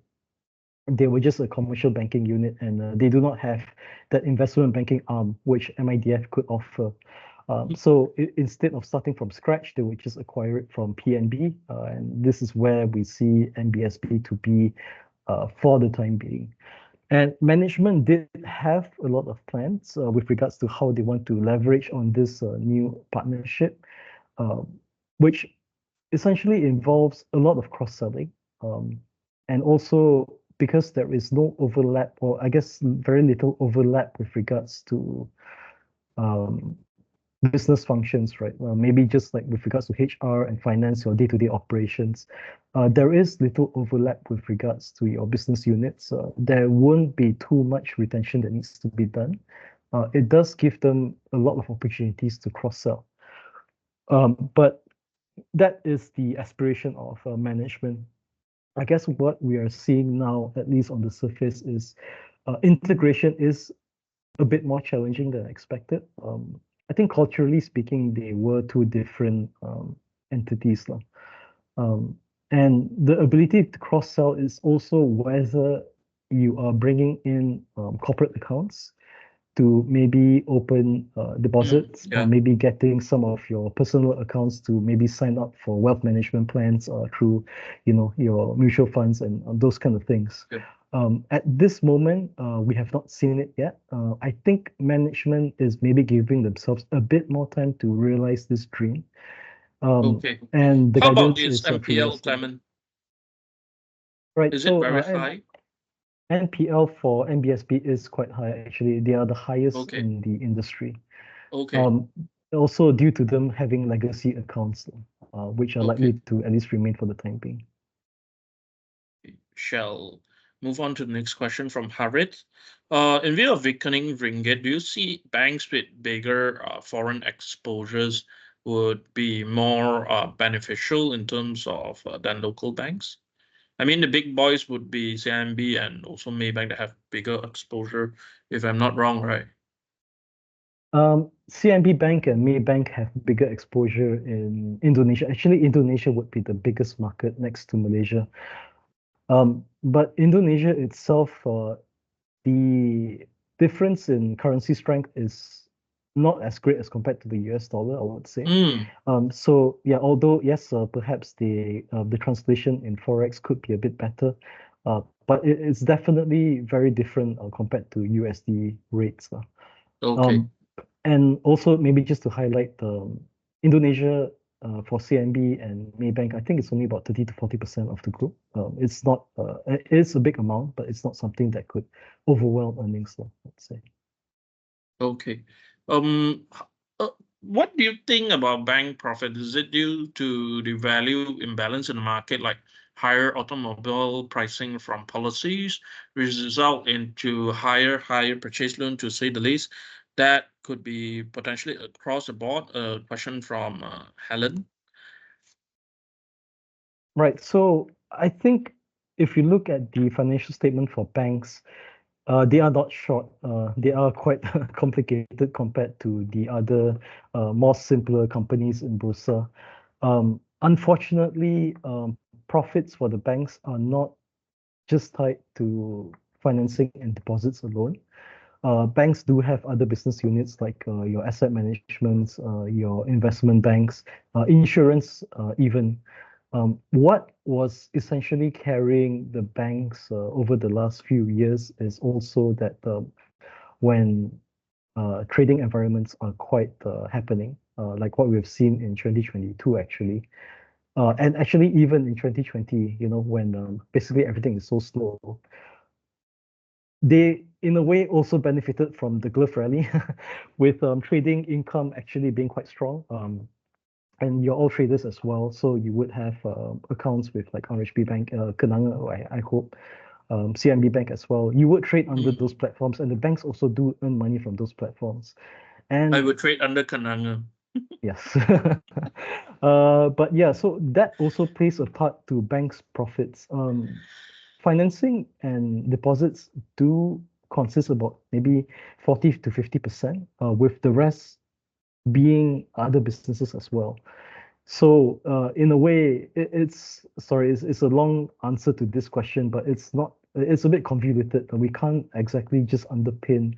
were just a commercial banking unit, and they do not have that investment banking arm which MIDF could offer. So instead of starting from scratch, they would just acquire it from PNB, and this is where we see MBSB to be for the time being. And management did have a lot of plans with regards to how they want to leverage on this new partnership, uh, which essentially involves a lot of cross-selling. And also because there is no overlap, or I guess very little overlap with regards to um, business functions, right? Maybe just like with regards to HR and finance, your day-to-day operations, there is little overlap with regards to your business units. There won't be too much retention that needs to be done. It does give them a lot of opportunities to cross-sell. But that is the aspiration of management. I guess what we are seeing now, at least on the surface, is integration is a bit more challenging than expected. I think culturally speaking, they were two different entities. Um, and the ability to cross-sell is also whether you are bringing in corporate accounts to maybe open deposits, or Yeah. maybe getting some of your personal accounts to maybe sign up for wealth management plans through, your mutual funds and those kind of things. Yep. At this moment, we have not seen it yet. I think management is maybe giving themselves a bit more time to realize this dream. Okay. And the How about guidance this is MPL, towards that. Clement? Right. Is it So very high? NPL for MBSB is quite high, actually. They are the highest Okay. in the industry. Okay. Um, Also due to them having legacy accounts, which are Okay. likely to at least remain for the time being. Shall move on to the next question from Harith. In view of weakening ringgit, do you see banks with bigger foreign exposures would be more beneficial in terms of than local banks? I mean, the big boys would be CIMB and also Maybank that have bigger exposure, if I'm not wrong, right? CIMB Bank and Maybank have bigger exposure in Indonesia. Actually, Indonesia would be the biggest market next to Malaysia. But Indonesia itself, the difference in currency strength is not as great as compared to the US dollar, I would say. Mm, So yeah, although yes, perhaps the translation in forex could be a bit better, but it's definitely very different compared to USD rates. okay. Um, and also maybe just to highlight Indonesia for CNB and Maybank, I think it's only about 30 to 40% of the group. It's not it is a big amount, but it's not something that could overwhelm earnings, let's say. Okay. H- what do you think about bank profit? Is it due to the value imbalance in the market, like higher automobile pricing from policies, which result into higher purchase loan, to say the least? That could be potentially across the board. A question from Helen. Right. So I think if you look at the financial statement for banks, they are not short. They are quite complicated compared to the other more simpler companies in Bursa. Unfortunately, profits for the banks are not just tied to financing and deposits alone. Banks do have other business units like your asset management, your investment banks, insurance, even. What was essentially carrying the banks over the last few years is also that when trading environments are quite happening, like what we've seen in 2022, actually. And actually, even in 2020, when basically everything is so slow, they, in a way, also benefited from the glove rally, with trading income actually being quite strong. And you're all traders as well, so you would have accounts with like RHB Bank, Kenanga, I hope, CMB Bank as well. You would trade under those platforms, and the banks also do earn money from those platforms. I And would trade under Kenanga. yes. But yeah, so that also plays a part to banks' profits. Financing and deposits do consist about maybe 40 to 50%, with the rest being other businesses as well. So, in a way, it's a long answer to this question, but it's a bit convoluted. We can't exactly just underpin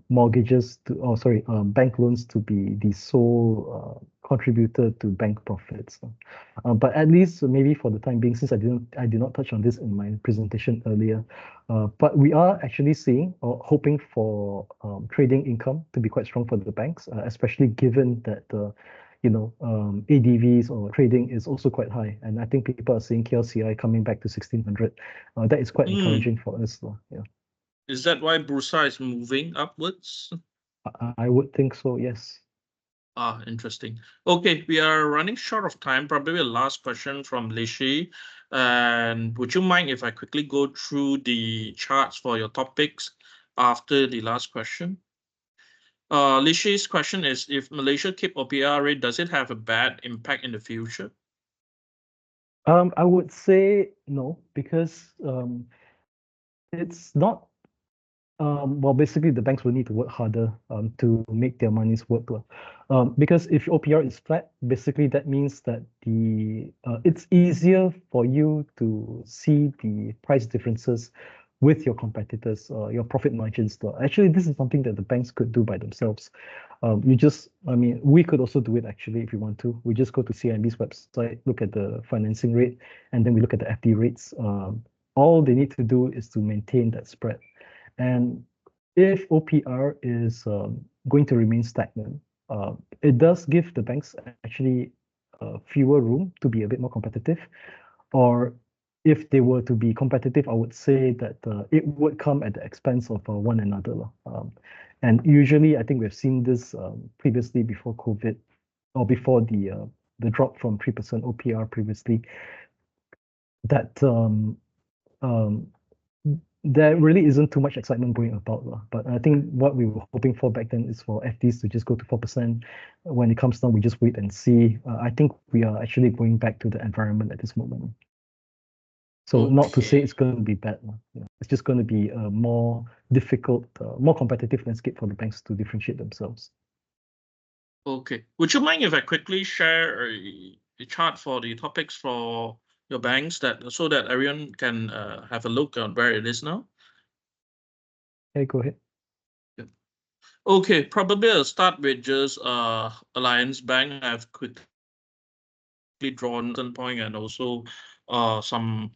bank loans to be the sole contributor to bank profits. But at least maybe for the time being, since I did not touch on this in my presentation earlier, but we are actually seeing or hoping for trading income to be quite strong for the banks, especially given that ADVs or trading is also quite high. And I think people are seeing KLCI coming back to 1600. That is quite encouraging for us. Yeah, Is that why Bursa is moving upwards? I would think so, yes. Ah, interesting. Okay, we are running short of time. Probably a last question from Lishi. And would you mind if I quickly go through the charts for your topics after the last question? Lishi's question is, if Malaysia keep OPR rate, does it have a bad impact in the future? I would say no, because it's not. Well, basically, the banks will need to work harder to make their monies work. Because if OPR is flat, basically that means that it's easier for you to see the price differences with your competitors, your profit margins. Actually, this is something that the banks could do by themselves. I mean, we could also do it actually if you want to. We just go to CIMB's website, look at the financing rate, and then we look at the FD rates. All they need to do is to maintain that spread. And if OPR is going to remain stagnant, it does give the banks actually fewer room to be a bit more competitive. Or if they were to be competitive, I would say that it would come at the expense of one another. And usually, I think we've seen this previously before COVID, or before the drop from 3% OPR previously, that um, there really isn't too much excitement going about. But I think what we were hoping for back then is for FDs to just go to 4%. When it comes down, we just wait and see. I think we are actually going back to the environment at this moment. So not to say Okay. it's going to be bad. It's just going to be a more difficult, more competitive landscape for the banks to differentiate themselves. Okay. Would you mind if I quickly share a chart for the topics for your banks so that everyone can have a look at where it is now? Okay, go ahead. Yeah. Okay, probably I'll start with just Alliance Bank. I've quickly drawn certain point and also some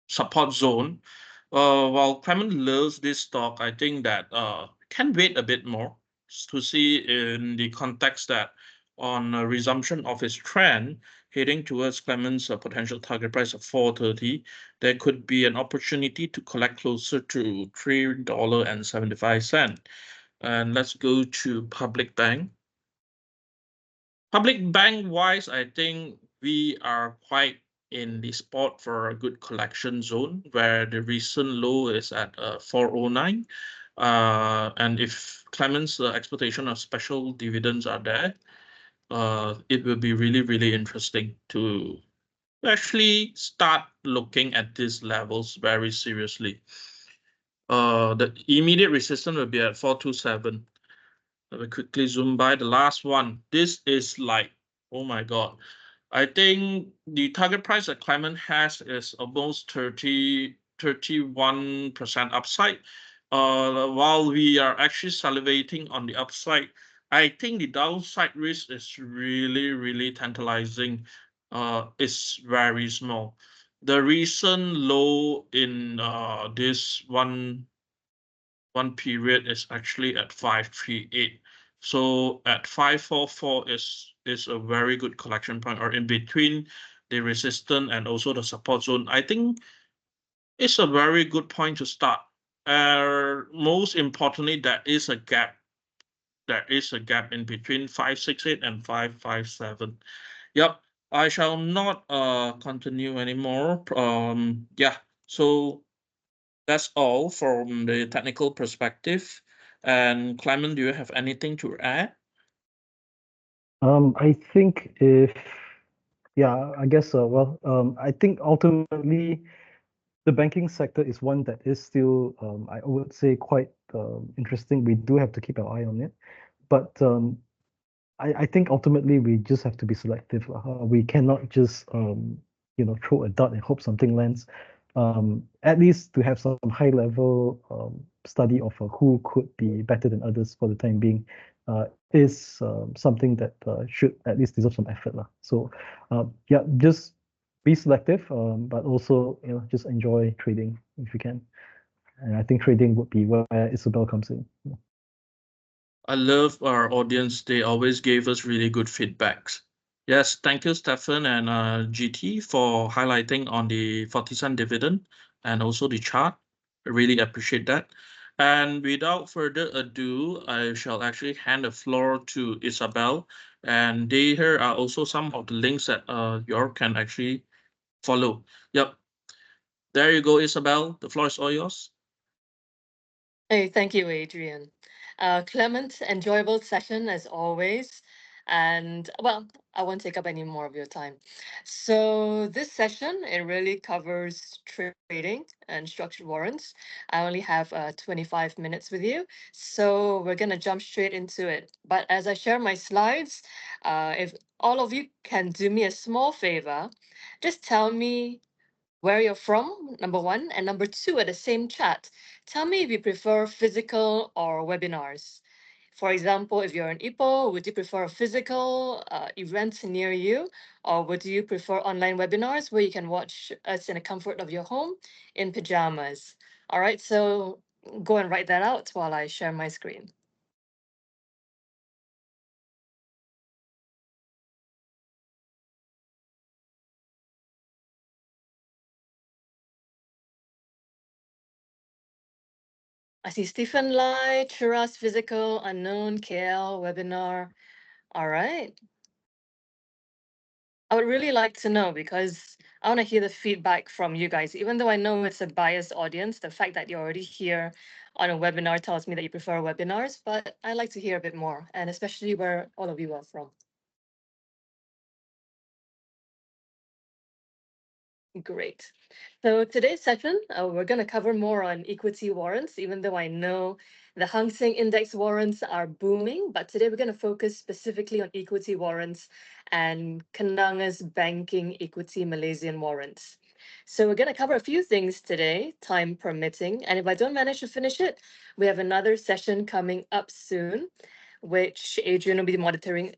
support zone. While Clement loves this stock, I think that can wait a bit more to see in the context that on a resumption of its trend heading towards Clement's potential target price of 430, there could be an opportunity to collect closer to $3.75. And let's go to Public Bank. Public bank wise, I think we are quite in the spot for a good collection zone where the recent low is at 409. And if Clement's expectation of special dividends are there, it will be really, really interesting to actually start looking at these levels very seriously. The immediate resistance will be at 427. Let me quickly zoom by the last one. This is like, oh my God. I think the target price that Clement has is almost 31% upside. While we are actually salivating on the upside, I think the downside risk is really, really tantalizing. It's very small. The recent low in this one period is actually at 538. So at 544 is a very good collection point, or in between the resistance and also the support zone. I think it's a very good point to start. Most importantly, there is a gap. There is a gap in between 568 and 557. Yep, I shall not continue anymore. Yeah, so that's all from the technical perspective. And Clement, do you have anything to add? I think yeah, I guess well, I think ultimately the banking sector is one that is still, I would say, quite interesting. We do have to keep our eye on it, but I think ultimately we just have to be selective. We cannot just throw a dart and hope something lands. At least to have some high level study of who could be better than others for the time being is something that should at least deserve some effort lah. So yeah, just be selective, but also just enjoy trading if you can. And I think trading would be where Isabel comes in. I love our audience. They always gave us really good feedbacks. Yes, thank you, Stefan and GT, for highlighting on the 40-cent dividend and also the chart. I really appreciate that. And without further ado, I shall actually hand the floor to Isabel. And here are also some of the links that you all can actually follow. Yep. There you go, Isabel. The floor is all yours. Hey, thank you, Adrian. Clement, enjoyable session as always. And well, I won't take up any more of your time. So this session, it really covers trading and structured warrants. I only have 25 minutes with you, so we're gonna jump straight into it. But as I share my slides, if all of you can do me a small favor, just tell me where you're from, number one, and number two, at the same chat, tell me if you prefer physical or webinars. For example, if you're in Ipoh, would you prefer a physical event near you, or would you prefer online webinars where you can watch us in the comfort of your home in pajamas? All right, so go and write that out while I share my screen. I see Stephen Lai, Churas Physical, Unknown, KL, webinar. All right. I would really like to know because I want to hear the feedback from you guys. Even though I know it's a biased audience, the fact that you're already here on a webinar tells me that you prefer webinars, but I like to hear a bit more, and especially where all of you are from. Great. So today's session, we're going to cover more on equity warrants, even though I know the Hang Seng Index warrants are booming, but today we're going to focus specifically on equity warrants and Kenanga's banking equity Malaysian warrants. So we're going to cover a few things today, time permitting, and if I don't manage to finish it, we have another session coming up soon, which Adrian will be moderating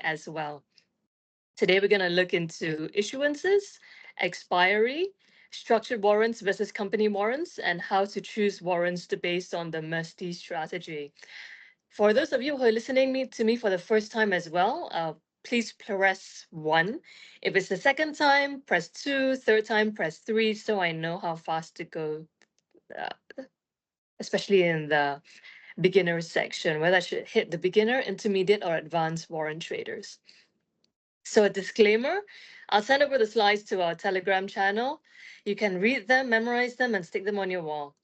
as well. Today, we're going to look into issuances, expiry, structured warrants versus company warrants, and how to choose warrants based on the MESTI strategy. For those of you who are listening to me for the first time as well, please press 1. If it's the second time, press 2. Third time, press 3, so I know how fast to go, especially in the beginner section, whether I should hit the beginner, intermediate, or advanced warrant traders. So a disclaimer, I'll send over the slides to our Telegram channel. You can read them, memorize them, and stick them on your wall.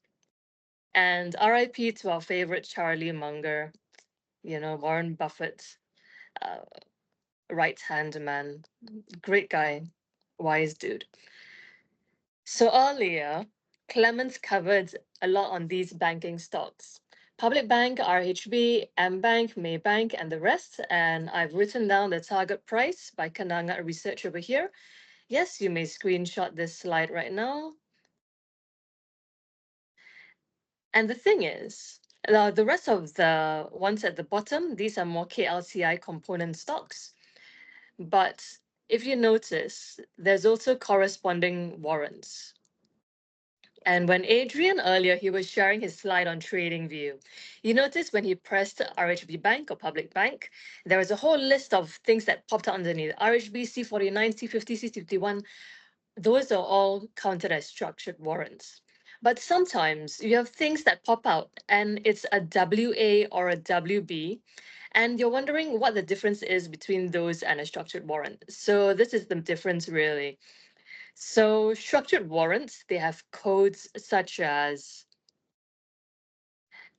And RIP to our favorite Charlie Munger, Warren Buffett's right-hand man. Great guy, wise dude. So earlier, Clemens covered a lot on these banking stocks. Public Bank, RHB, Bank, Maybank, and the rest. And I've written down the target price by Kenanga Research over here. Yes, you may screenshot this slide right now. And the thing is, the rest of the ones at the bottom, these are more KLCI component stocks. But if you notice, there's also corresponding warrants. And when Adrian earlier, he was sharing his slide on trading view, you notice when he pressed RHB Bank or Public Bank, there was a whole list of things that popped out underneath. RHB, C49, C50, C51, those are all counted as structured warrants. But sometimes you have things that pop out and it's a WA or a WB, and you're wondering what the difference is between those and a structured warrant. So this is the difference really. So structured warrants, they have codes such as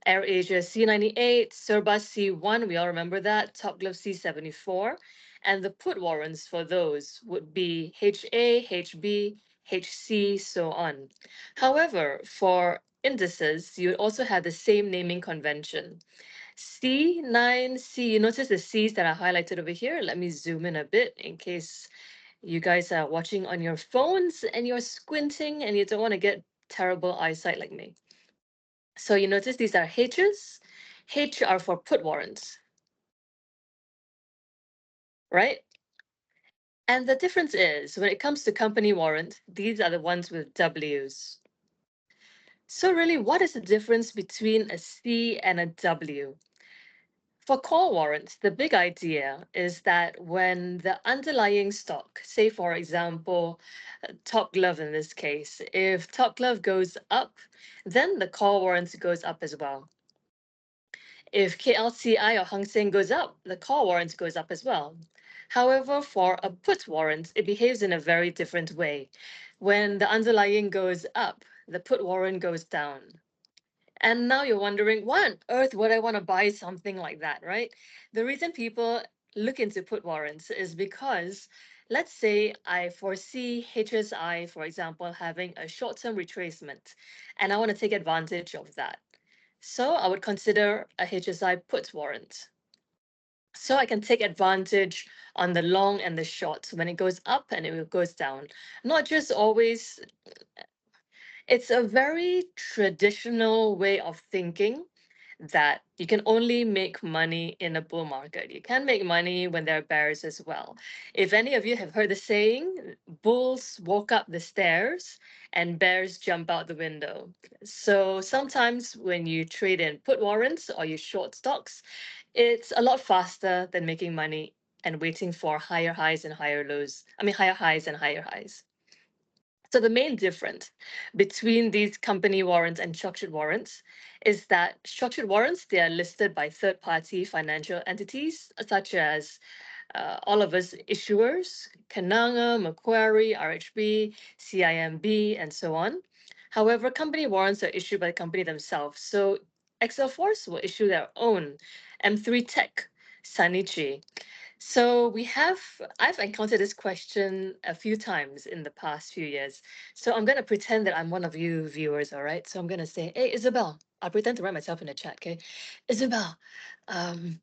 AirAsia C98, Cerba C1, we all remember that, Top Glove C74, and the put warrants for those would be HA, HB, HC, so on. However, for indices, you also have the same naming convention. C9C, you notice the C's that are highlighted over here. Let me zoom in a bit in case you guys are watching on your phones and you're squinting and you don't want to get terrible eyesight like me. So you notice these are H's. H are for put warrants, right? And the difference is when it comes to company warrant, these are the ones with W's. So really, what is the difference between a C and a W? For call warrants, the big idea is that when the underlying stock, say for example, Top Glove in this case, if Top Glove goes up, then the call warrants goes up as well. If KLCI or Hang Seng goes up, the call warrant goes up as well. However, for a put warrant, it behaves in a very different way. When the underlying goes up, the put warrant goes down. And now you're wondering, why on earth would I want to buy something like that, right? The reason people look into put warrants is because, let's say I foresee HSI, for example, having a short-term retracement, and I want to take advantage of that. So I would consider a HSI put warrant. So I can take advantage on the long and the short when it goes up and it goes down. Not just always, it's a very traditional way of thinking that you can only make money in a bull market. You can make money when there are bears as well. If any of you have heard the saying, bulls walk up the stairs and bears jump out the window. So sometimes when you trade in put warrants or you short stocks, it's a lot faster than making money and waiting for higher highs and higher lows. I mean, higher highs and higher highs. So the main difference between these company warrants and structured warrants is that structured warrants, they are listed by third-party financial entities such as all of us issuers, Kenanga, Macquarie, RHB, CIMB, and so on. However, company warrants are issued by the company themselves. So Excel Force will issue their own M3 Tech, Sanichi. So I've encountered this question a few times in the past few years. So I'm going to pretend that I'm one of you viewers, all right? So I'm going to say, hey, Isabel, I'll pretend to write myself in the chat, okay? Isabel, um,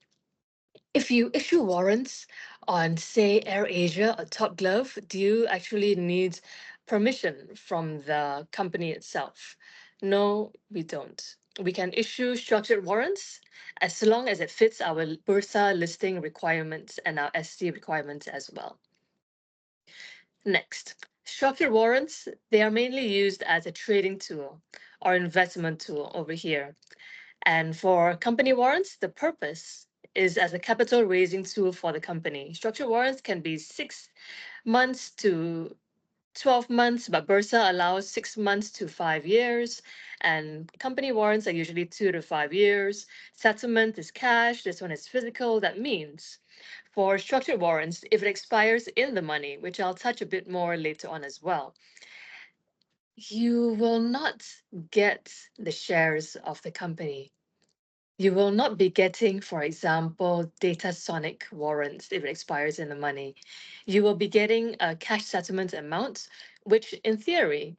if you issue warrants on, say, AirAsia or Top Glove, do you actually need permission from the company itself? No, we don't. We can issue structured warrants as long as it fits our Bursa listing requirements and our SC requirements as well. Next, structured warrants, they are mainly used as a trading tool or investment tool over here. And for company warrants, the purpose is as a capital raising tool for the company. Structured warrants can be 6 months to 12 months, but Bursa allows 6 months to 5 years. And company warrants are usually 2 to 5 years. Settlement is cash. This one is physical. That means for structured warrants, if it expires in the money, which I'll touch a bit more later on as well, you will not get the shares of the company. You will not be getting, for example, data sonic warrants if it expires in the money. You will be getting a cash settlement amount, which in theory,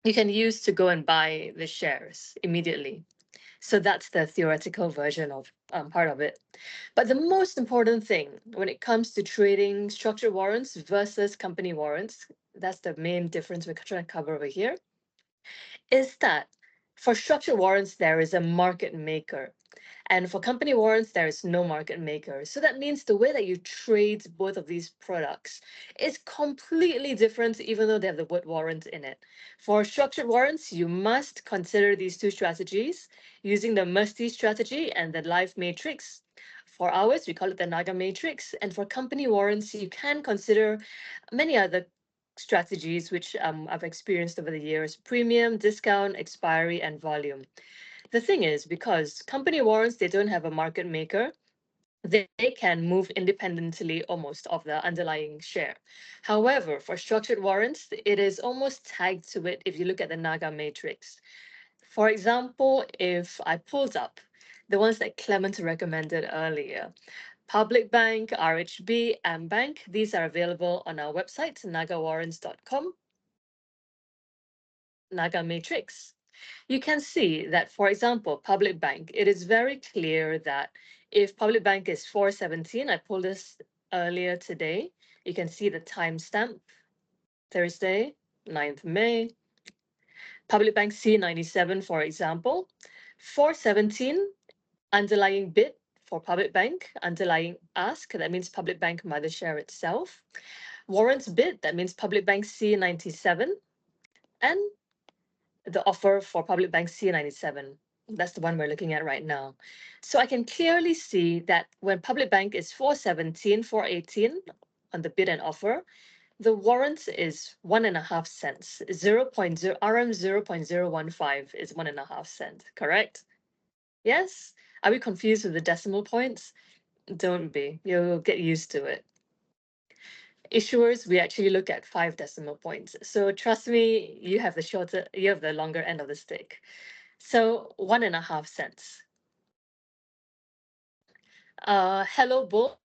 you can use to go and buy the shares immediately. So that's the theoretical version of part of it. But the most important thing when it comes to trading structured warrants versus company warrants, that's the main difference we're trying to cover over here, is that For structured warrants, there is a market maker. And for company warrants, there is no market maker. So that means the way that you trade both of these products is completely different, even though they have the word warrant in it. For structured warrants, you must consider these two strategies using the Musty strategy and the live matrix. For ours, we call it the Naga matrix. And for company warrants, you can consider many other strategies which I've experienced over the years: premium, discount, expiry, and volume. The thing is, because company warrants, they don't have a market maker, they can move independently almost of the underlying share. However, for structured warrants, it is almost tagged to it if you look at the Naga matrix. For example, if I pulled up the ones that Clement recommended earlier, Public Bank, RHB, and Bank, these are available on our website, nagawarrants.com, Naga matrix. You can see that, for example, Public Bank, it is very clear that if Public Bank is 417, I pulled this earlier today, you can see the timestamp, Thursday, 9th May. Public Bank C97, for example, 417, underlying bid for Public Bank, underlying ask, that means Public Bank mother share itself. Warrants bid, that means Public Bank C97, and the offer for Public Bank C97. That's the one we're looking at right now. So I can clearly see that when Public Bank is 417, 418 on the bid and offer, the warrant is 1.5 cents. 0.0 RM 0.015 is 1.5 cent, correct? Yes? Are we confused with the decimal points? Don't be. You'll get used to it. Issuers, we actually look at 5 decimal points. So trust me, you have the longer end of the stick. So 1.5 cents. Hello Bull,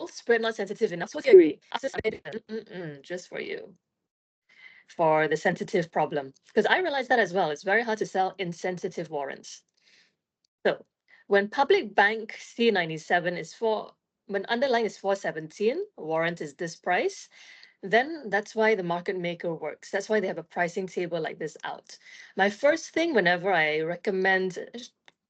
spread not sensitive enough. What's your query? Just for you, for the sensitive problem. Because I realize that as well. It's very hard to sell insensitive warrants. So when Public Bank C97 is when underlying is 417, warrant is this price, then that's why the market maker works. That's why they have a pricing table like this out. My first thing whenever I recommend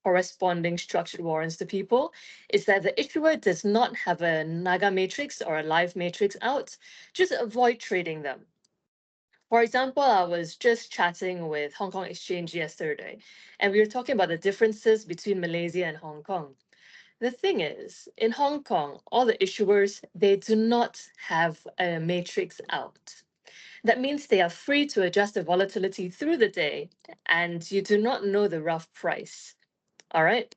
corresponding structured warrants to people is that the issuer does not have a Naga matrix or a live matrix out. Just avoid trading them. For example, I was just chatting with Hong Kong Exchange yesterday, and we were talking about the differences between Malaysia and Hong Kong. The thing is, in Hong Kong, all the issuers, they do not have a matrix out. That means they are free to adjust the volatility through the day, and you do not know the rough price. All right.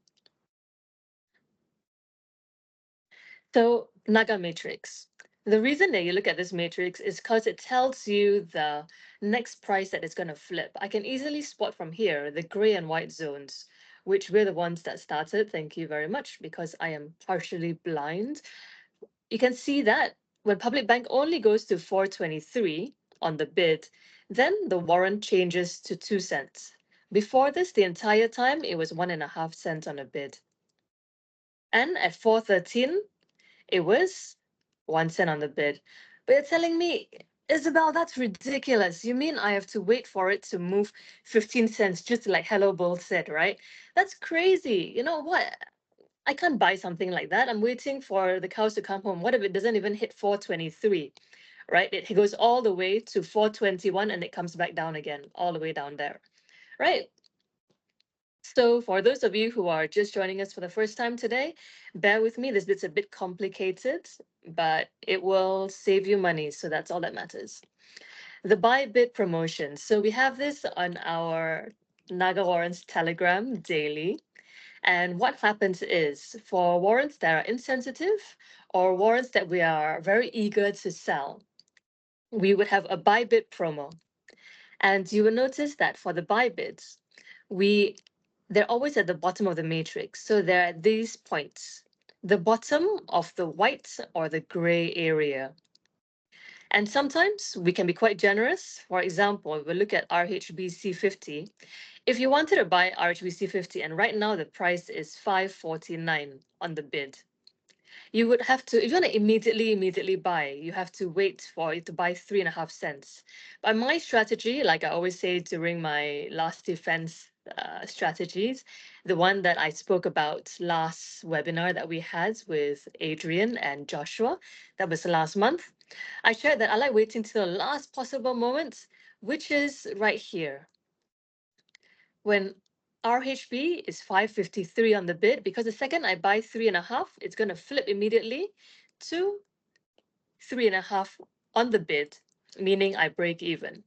So Naga matrix. The reason that you look at this matrix is because it tells you the next price that it's going to flip. I can easily spot from here the gray and white zones, which we're the ones that started. Thank you very much, because I am partially blind. You can see that when Public Bank only goes to 423 on the bid, then the warrant changes to 2 cents. Before this, the entire time, it was 1.5 cents on a bid. And at 413, it was 1 cent on the bid. But you're telling me, Isabel, that's ridiculous. You mean I have to wait for it to move 15 cents, just like Hello Bull said, right? That's crazy. You know what? I can't buy something like that. I'm waiting for the cows to come home. What if it doesn't even hit 423, right? It goes all the way to 421 and it comes back down again, all the way down there, right? So for those of you who are just joining us for the first time today, bear with me. This bit's a bit complicated, but it will save you money. So that's all that matters. The buy bid promotion. So we have this on our Naga Warrants Telegram daily. And what happens is, for warrants that are insensitive or warrants that we are very eager to sell, we would have a buy bid promo. And you will notice that for the buy bids, they're always at the bottom of the matrix. So they're at these points, the bottom of the white or the gray area. And sometimes we can be quite generous. For example, we look at RHBC 50. If you wanted to buy RHBC 50, and right now the price is 549 on the bid, you would have to, if you want to immediately buy, you have to wait for it to buy 3.5 cents. But my strategy, like I always say during my last defense strategies, the one that I spoke about last webinar that we had with Adrian and Joshua, that was last month. I shared that I like waiting till the last possible moment, which is right here. When RHB is 553 on the bid, because the second I buy 3.5, it's going to flip immediately to 3.5 on the bid, meaning I break even.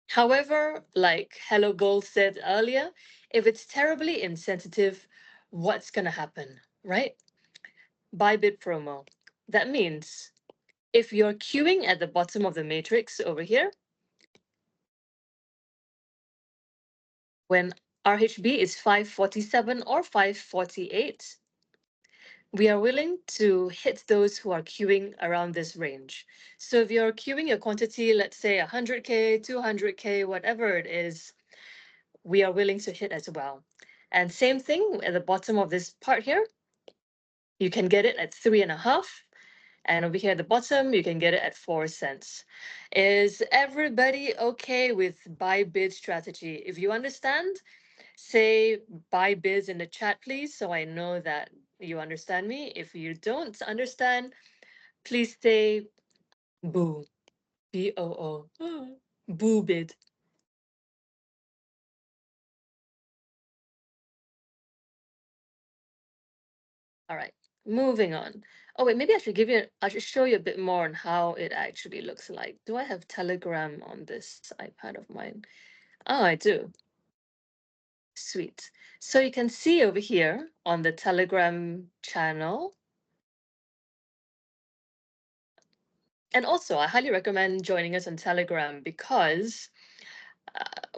However, like Hello Gold said earlier, if it's terribly insensitive, what's going to happen, right? Buy bid promo. That means if you're queuing at the bottom of the matrix over here, when RHB is 547 or 548, we are willing to hit those who are queuing around this range. So if you're queuing your quantity, let's say 100K, 200K, whatever it is, we are willing to hit as well. And same thing at the bottom of this part here, you can get it at 3.5. And over here at the bottom, you can get it at 4 cents. Is everybody okay with buy bid strategy? If you understand, say buy bids in the chat, please, so I know that you understand me. If you don't understand, please say boo, B-O-O, boo bid. All right, moving on. Oh wait, maybe I should show you a bit more on how it actually looks like. Do I have Telegram on this iPad of mine? Oh, I do. Sweet. So you can see over here on the Telegram channel. And also, I highly recommend joining us on Telegram because,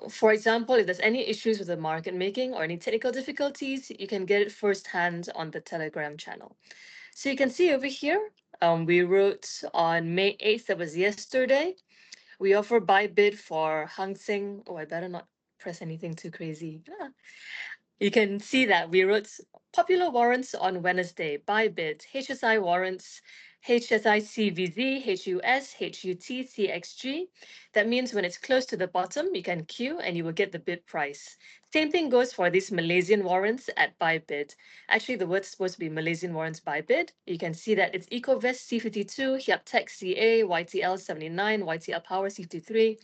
for example, if there's any issues with the market making or any technical difficulties, you can get it firsthand on the Telegram channel. So you can see over here, we wrote on May 8th, that was yesterday, we offer buy bid for Hang Seng. Oh, I better not press anything too crazy. You can see that we wrote popular warrants on Wednesday, buy bid, HSI warrants, HSI CVZ, HUS, HUT, CXG. That means when it's close to the bottom, you can queue and you will get the bid price. Same thing goes for these Malaysian warrants at buy bid. Actually, the word's supposed to be Malaysian warrants buy bid. You can see that it's EcoVest C52, Hyaptech CA, YTL 79, YTL Power C53,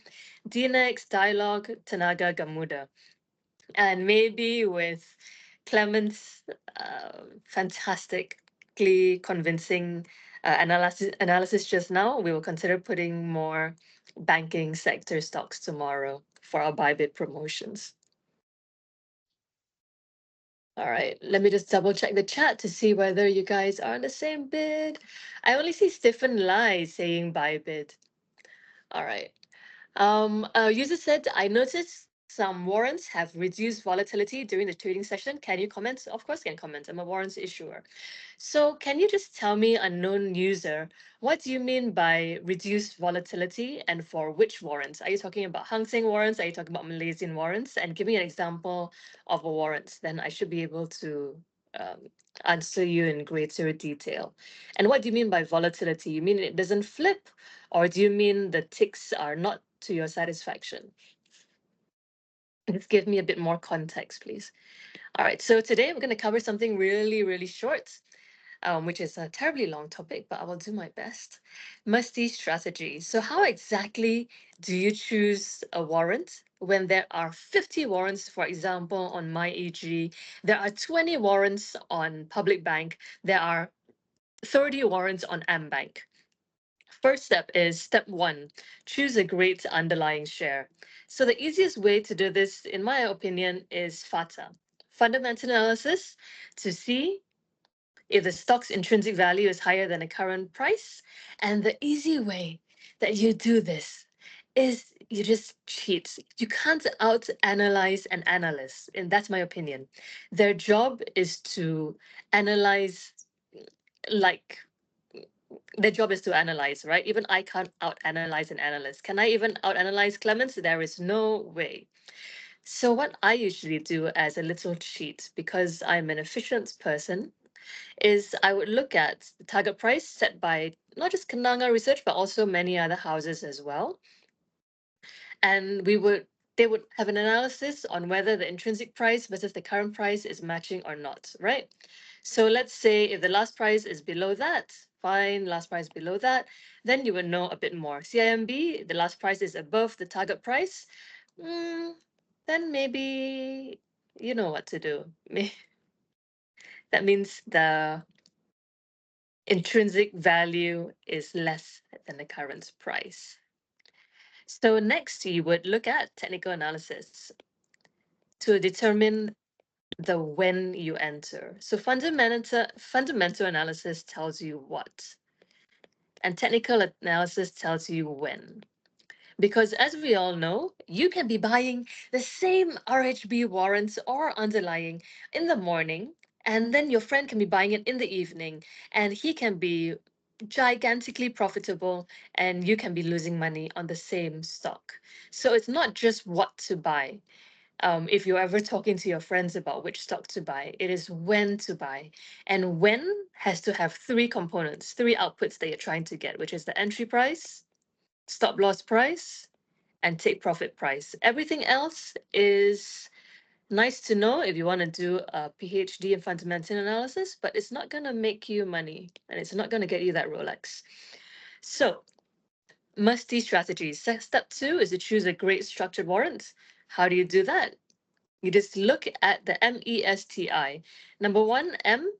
DNX, Dialog, Tenaga Gamuda. And maybe with Clement's fantastically convincing analysis just now, we will consider putting more banking sector stocks tomorrow for our buy bid promotions. All right, let me just double check the chat to see whether you guys are on the same bid. I only see Stephen Lai saying buy bid. All right. User said, I noticed some warrants have reduced volatility during the trading session. Can you comment? Of course, I can comment. I'm a warrants issuer. So can you just tell me, unknown user, what do you mean by reduced volatility and for which warrants? Are you talking about Hang Seng warrants? Are you talking about Malaysian warrants? And give me an example of a warrant. Then I should be able to um, answer you in greater detail. And what do you mean by volatility? You mean it doesn't flip? Or do you mean the ticks are not to your satisfaction? Just give me a bit more context, please. All right, so today we're going to cover something really, really short, which is a terribly long topic, but I will do my best. Musty strategy. So how exactly do you choose a warrant when there are 50 warrants, for example, on MyEG, there are 20 warrants on Public Bank, there are 30 warrants on AmBank? First step is step one, choose a great underlying share. So the easiest way to do this, in my opinion, is FATA, fundamental analysis, to see if the stock's intrinsic value is higher than the current price. And the easy way that you do this is you just cheat. You can't out analyze an analyst, and that's my opinion. Their job is to analyze, like, their job is to analyze, right? Even I can't out analyze an analyst. Can I even out analyze Clements? There is no way. So what I usually do as a little cheat, because I'm an efficient person, is I would look at the target price set by not just Kenanga Research, but also many other houses as well. And they would have an analysis on whether the intrinsic price versus the current price is matching or not, right? So let's say if the last price is below that, fine, last price below that, then you would know a bit more. CIMB, the last price is above the target price, mm, then maybe you know what to do. That means the intrinsic value is less than the current price. So next, you would look at technical analysis to determine the when you enter. So fundamental analysis tells you what, and technical analysis tells you when. Because as we all know, you can be buying the same RHB warrants or underlying in the morning, and then your friend can be buying it in the evening, and he can be gigantically profitable, and you can be losing money on the same stock. So it's not just what to buy. If you're ever talking to your friends about which stock to buy, it is when to buy. And when has to have three components, three outputs that you're trying to get, which is the entry price, stop loss price, and take profit price. Everything else is nice to know if you want to do a PhD in fundamental analysis, but it's not going to make you money and it's not going to get you that Rolex. So, must-see strategies. Step two is to choose a great structured warrant. How do you do that? You just look at the MESTI. Number one, M,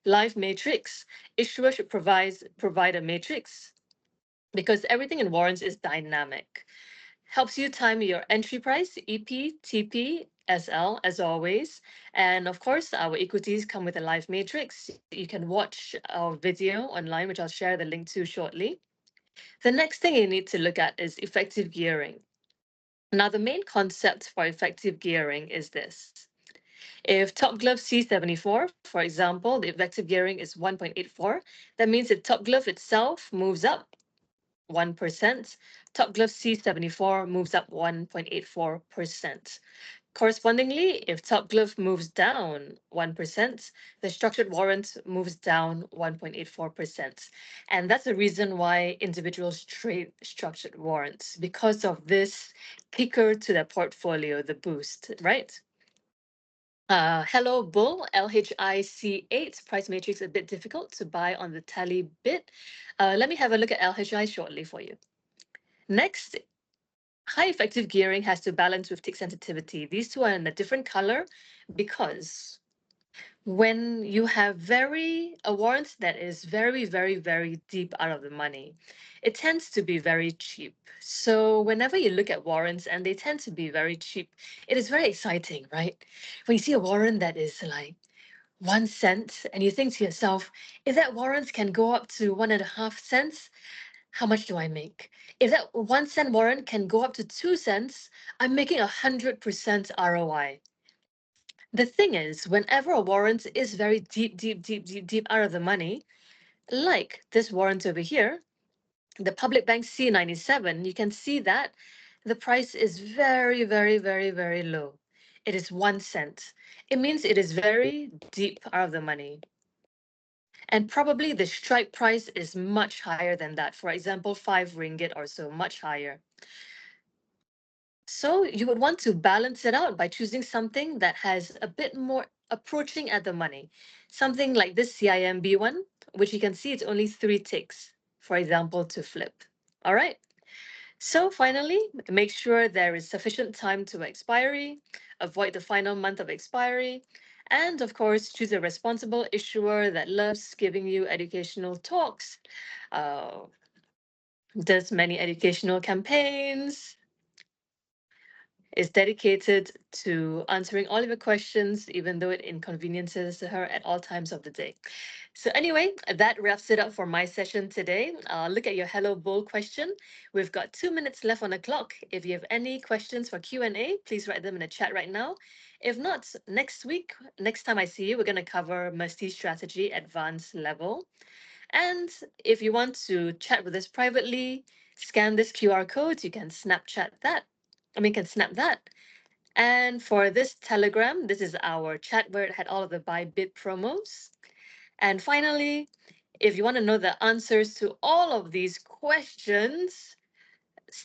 live matrix. Issuer should provide a matrix because everything in warrants is dynamic. Helps you time your entry price, EP, TP, SL, as always. And of course, our equities come with a live matrix. You can watch our video online, which I'll share the link to shortly. The next thing you need to look at is effective gearing. Now, the main concept for effective gearing is this. If top glove C74, for example, the effective gearing is 1.84, that means if top glove itself moves up 1%, top glove C74 moves up 1.84%. Correspondingly, if top glove moves down 1%, the structured warrant moves down 1.84%. And that's the reason why individuals trade structured warrants, because of this kicker to their portfolio, the boost, right? Hello Bull, LHIC8, price matrix a bit difficult to buy on the tally bit. Let me have a look at LHI shortly for you. Next, high effective gearing has to balance with tick sensitivity. These two are in a different color because when you have a warrant that is very, very, very deep out of the money, it tends to be very cheap. So whenever you look at warrants and they tend to be very cheap, it is very exciting, right? When you see a warrant that is like 1 cent and you think to yourself, if that warrant can go up to 1.5 cents, how much do I make? If that 1 cent warrant can go up to 2 cents, I'm making 100% ROI. The thing is, whenever a warrant is very deep, deep, deep, deep, deep out of the money, like this warrant over here, the public bank C97, you can see that the price is very, very, very, very low. It is 1 cent. It means it is very deep out of the money. And probably the strike price is much higher than that. For example, 5 ringgit or so, much higher. So you would want to balance it out by choosing something that has a bit more approaching at the money. Something like this CIMB one, which you can see it's only 3 ticks, for example, to flip. All right. So finally, make sure there is sufficient time to expiry, avoid the final month of expiry, and of course, choose a responsible issuer that loves giving you educational talks, uh, does many educational campaigns, is dedicated to answering all of your questions, even though it inconveniences her at all times of the day. So anyway, that wraps it up for my session today. Look at your Hello Bull question. We've got 2 minutes left on the clock. If you have any questions for Q&A, please write them in the chat right now. If not, next week, next time I see you, we're going to cover Musty Strategy Advanced Level. And if you want to chat with us privately, scan this QR code. You can Snapchat that. Can snap that. And for this Telegram, this is our chat where it had all of the buy bid promos. And finally, if you want to know the answers to all of these questions,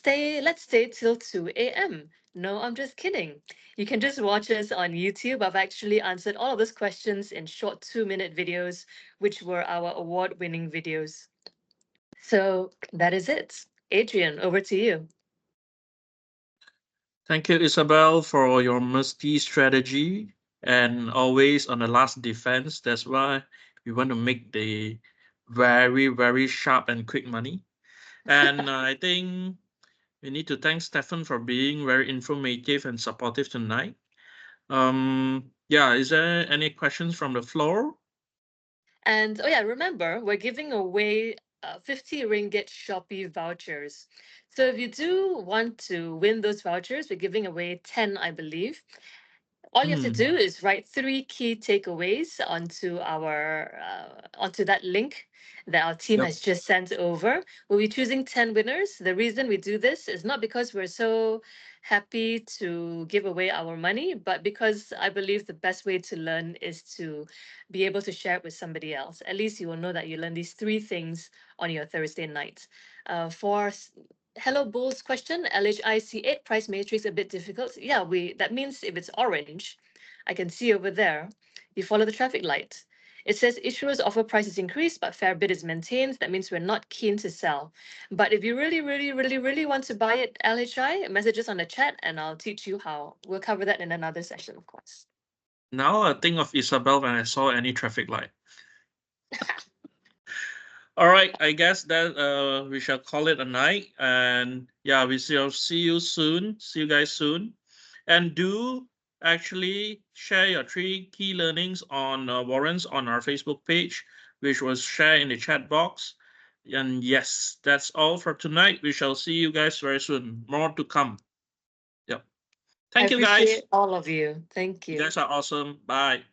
let's stay till 2 a.m. No, I'm just kidding. You can just watch us on YouTube. I've actually answered all of those questions in short 2-minute videos, which were our award-winning videos. So that is it. Adrian, over to you. Thank you, Isabel, for your musty strategy and always on the last defense. That's why we want to make the very, very sharp and quick money. And I think we need to thank Stefan for being very informative and supportive tonight. Yeah, is there any questions from the floor? And oh yeah, remember, we're giving away 50 ringgit Shopee vouchers. So if you do want to win those vouchers, we're giving away 10, I believe. All you have to Hmm. do is write 3 key takeaways onto that link that our team Yep. has just sent over. We'll be choosing 10 winners. The reason we do this is not because we're so happy to give away our money, but because I believe the best way to learn is to be able to share it with somebody else. At least you will know that you learn these 3 things on your Thursday night. Hello Bulls question, LHIC8 price matrix a bit difficult. Yeah, we that means if it's orange, I can see over there, you follow the traffic light. It says issuers offer prices increase, but fair bid is maintained. That means we're not keen to sell. But if you really, really, really, really want to buy it, LHI, message us on the chat and I'll teach you how. We'll cover that in another session, of course. Now I think of Isabel when I saw any traffic light. All right, I guess that we shall call it a night. And yeah, we shall see you soon. See you guys soon. And do actually share your 3 key learnings on warrants on our Facebook page, which was shared in the chat box. And yes, that's all for tonight. We shall see you guys very soon. More to come. Yep. I Thank you, guys. appreciate all of you. Thank You you. guys are awesome. Bye.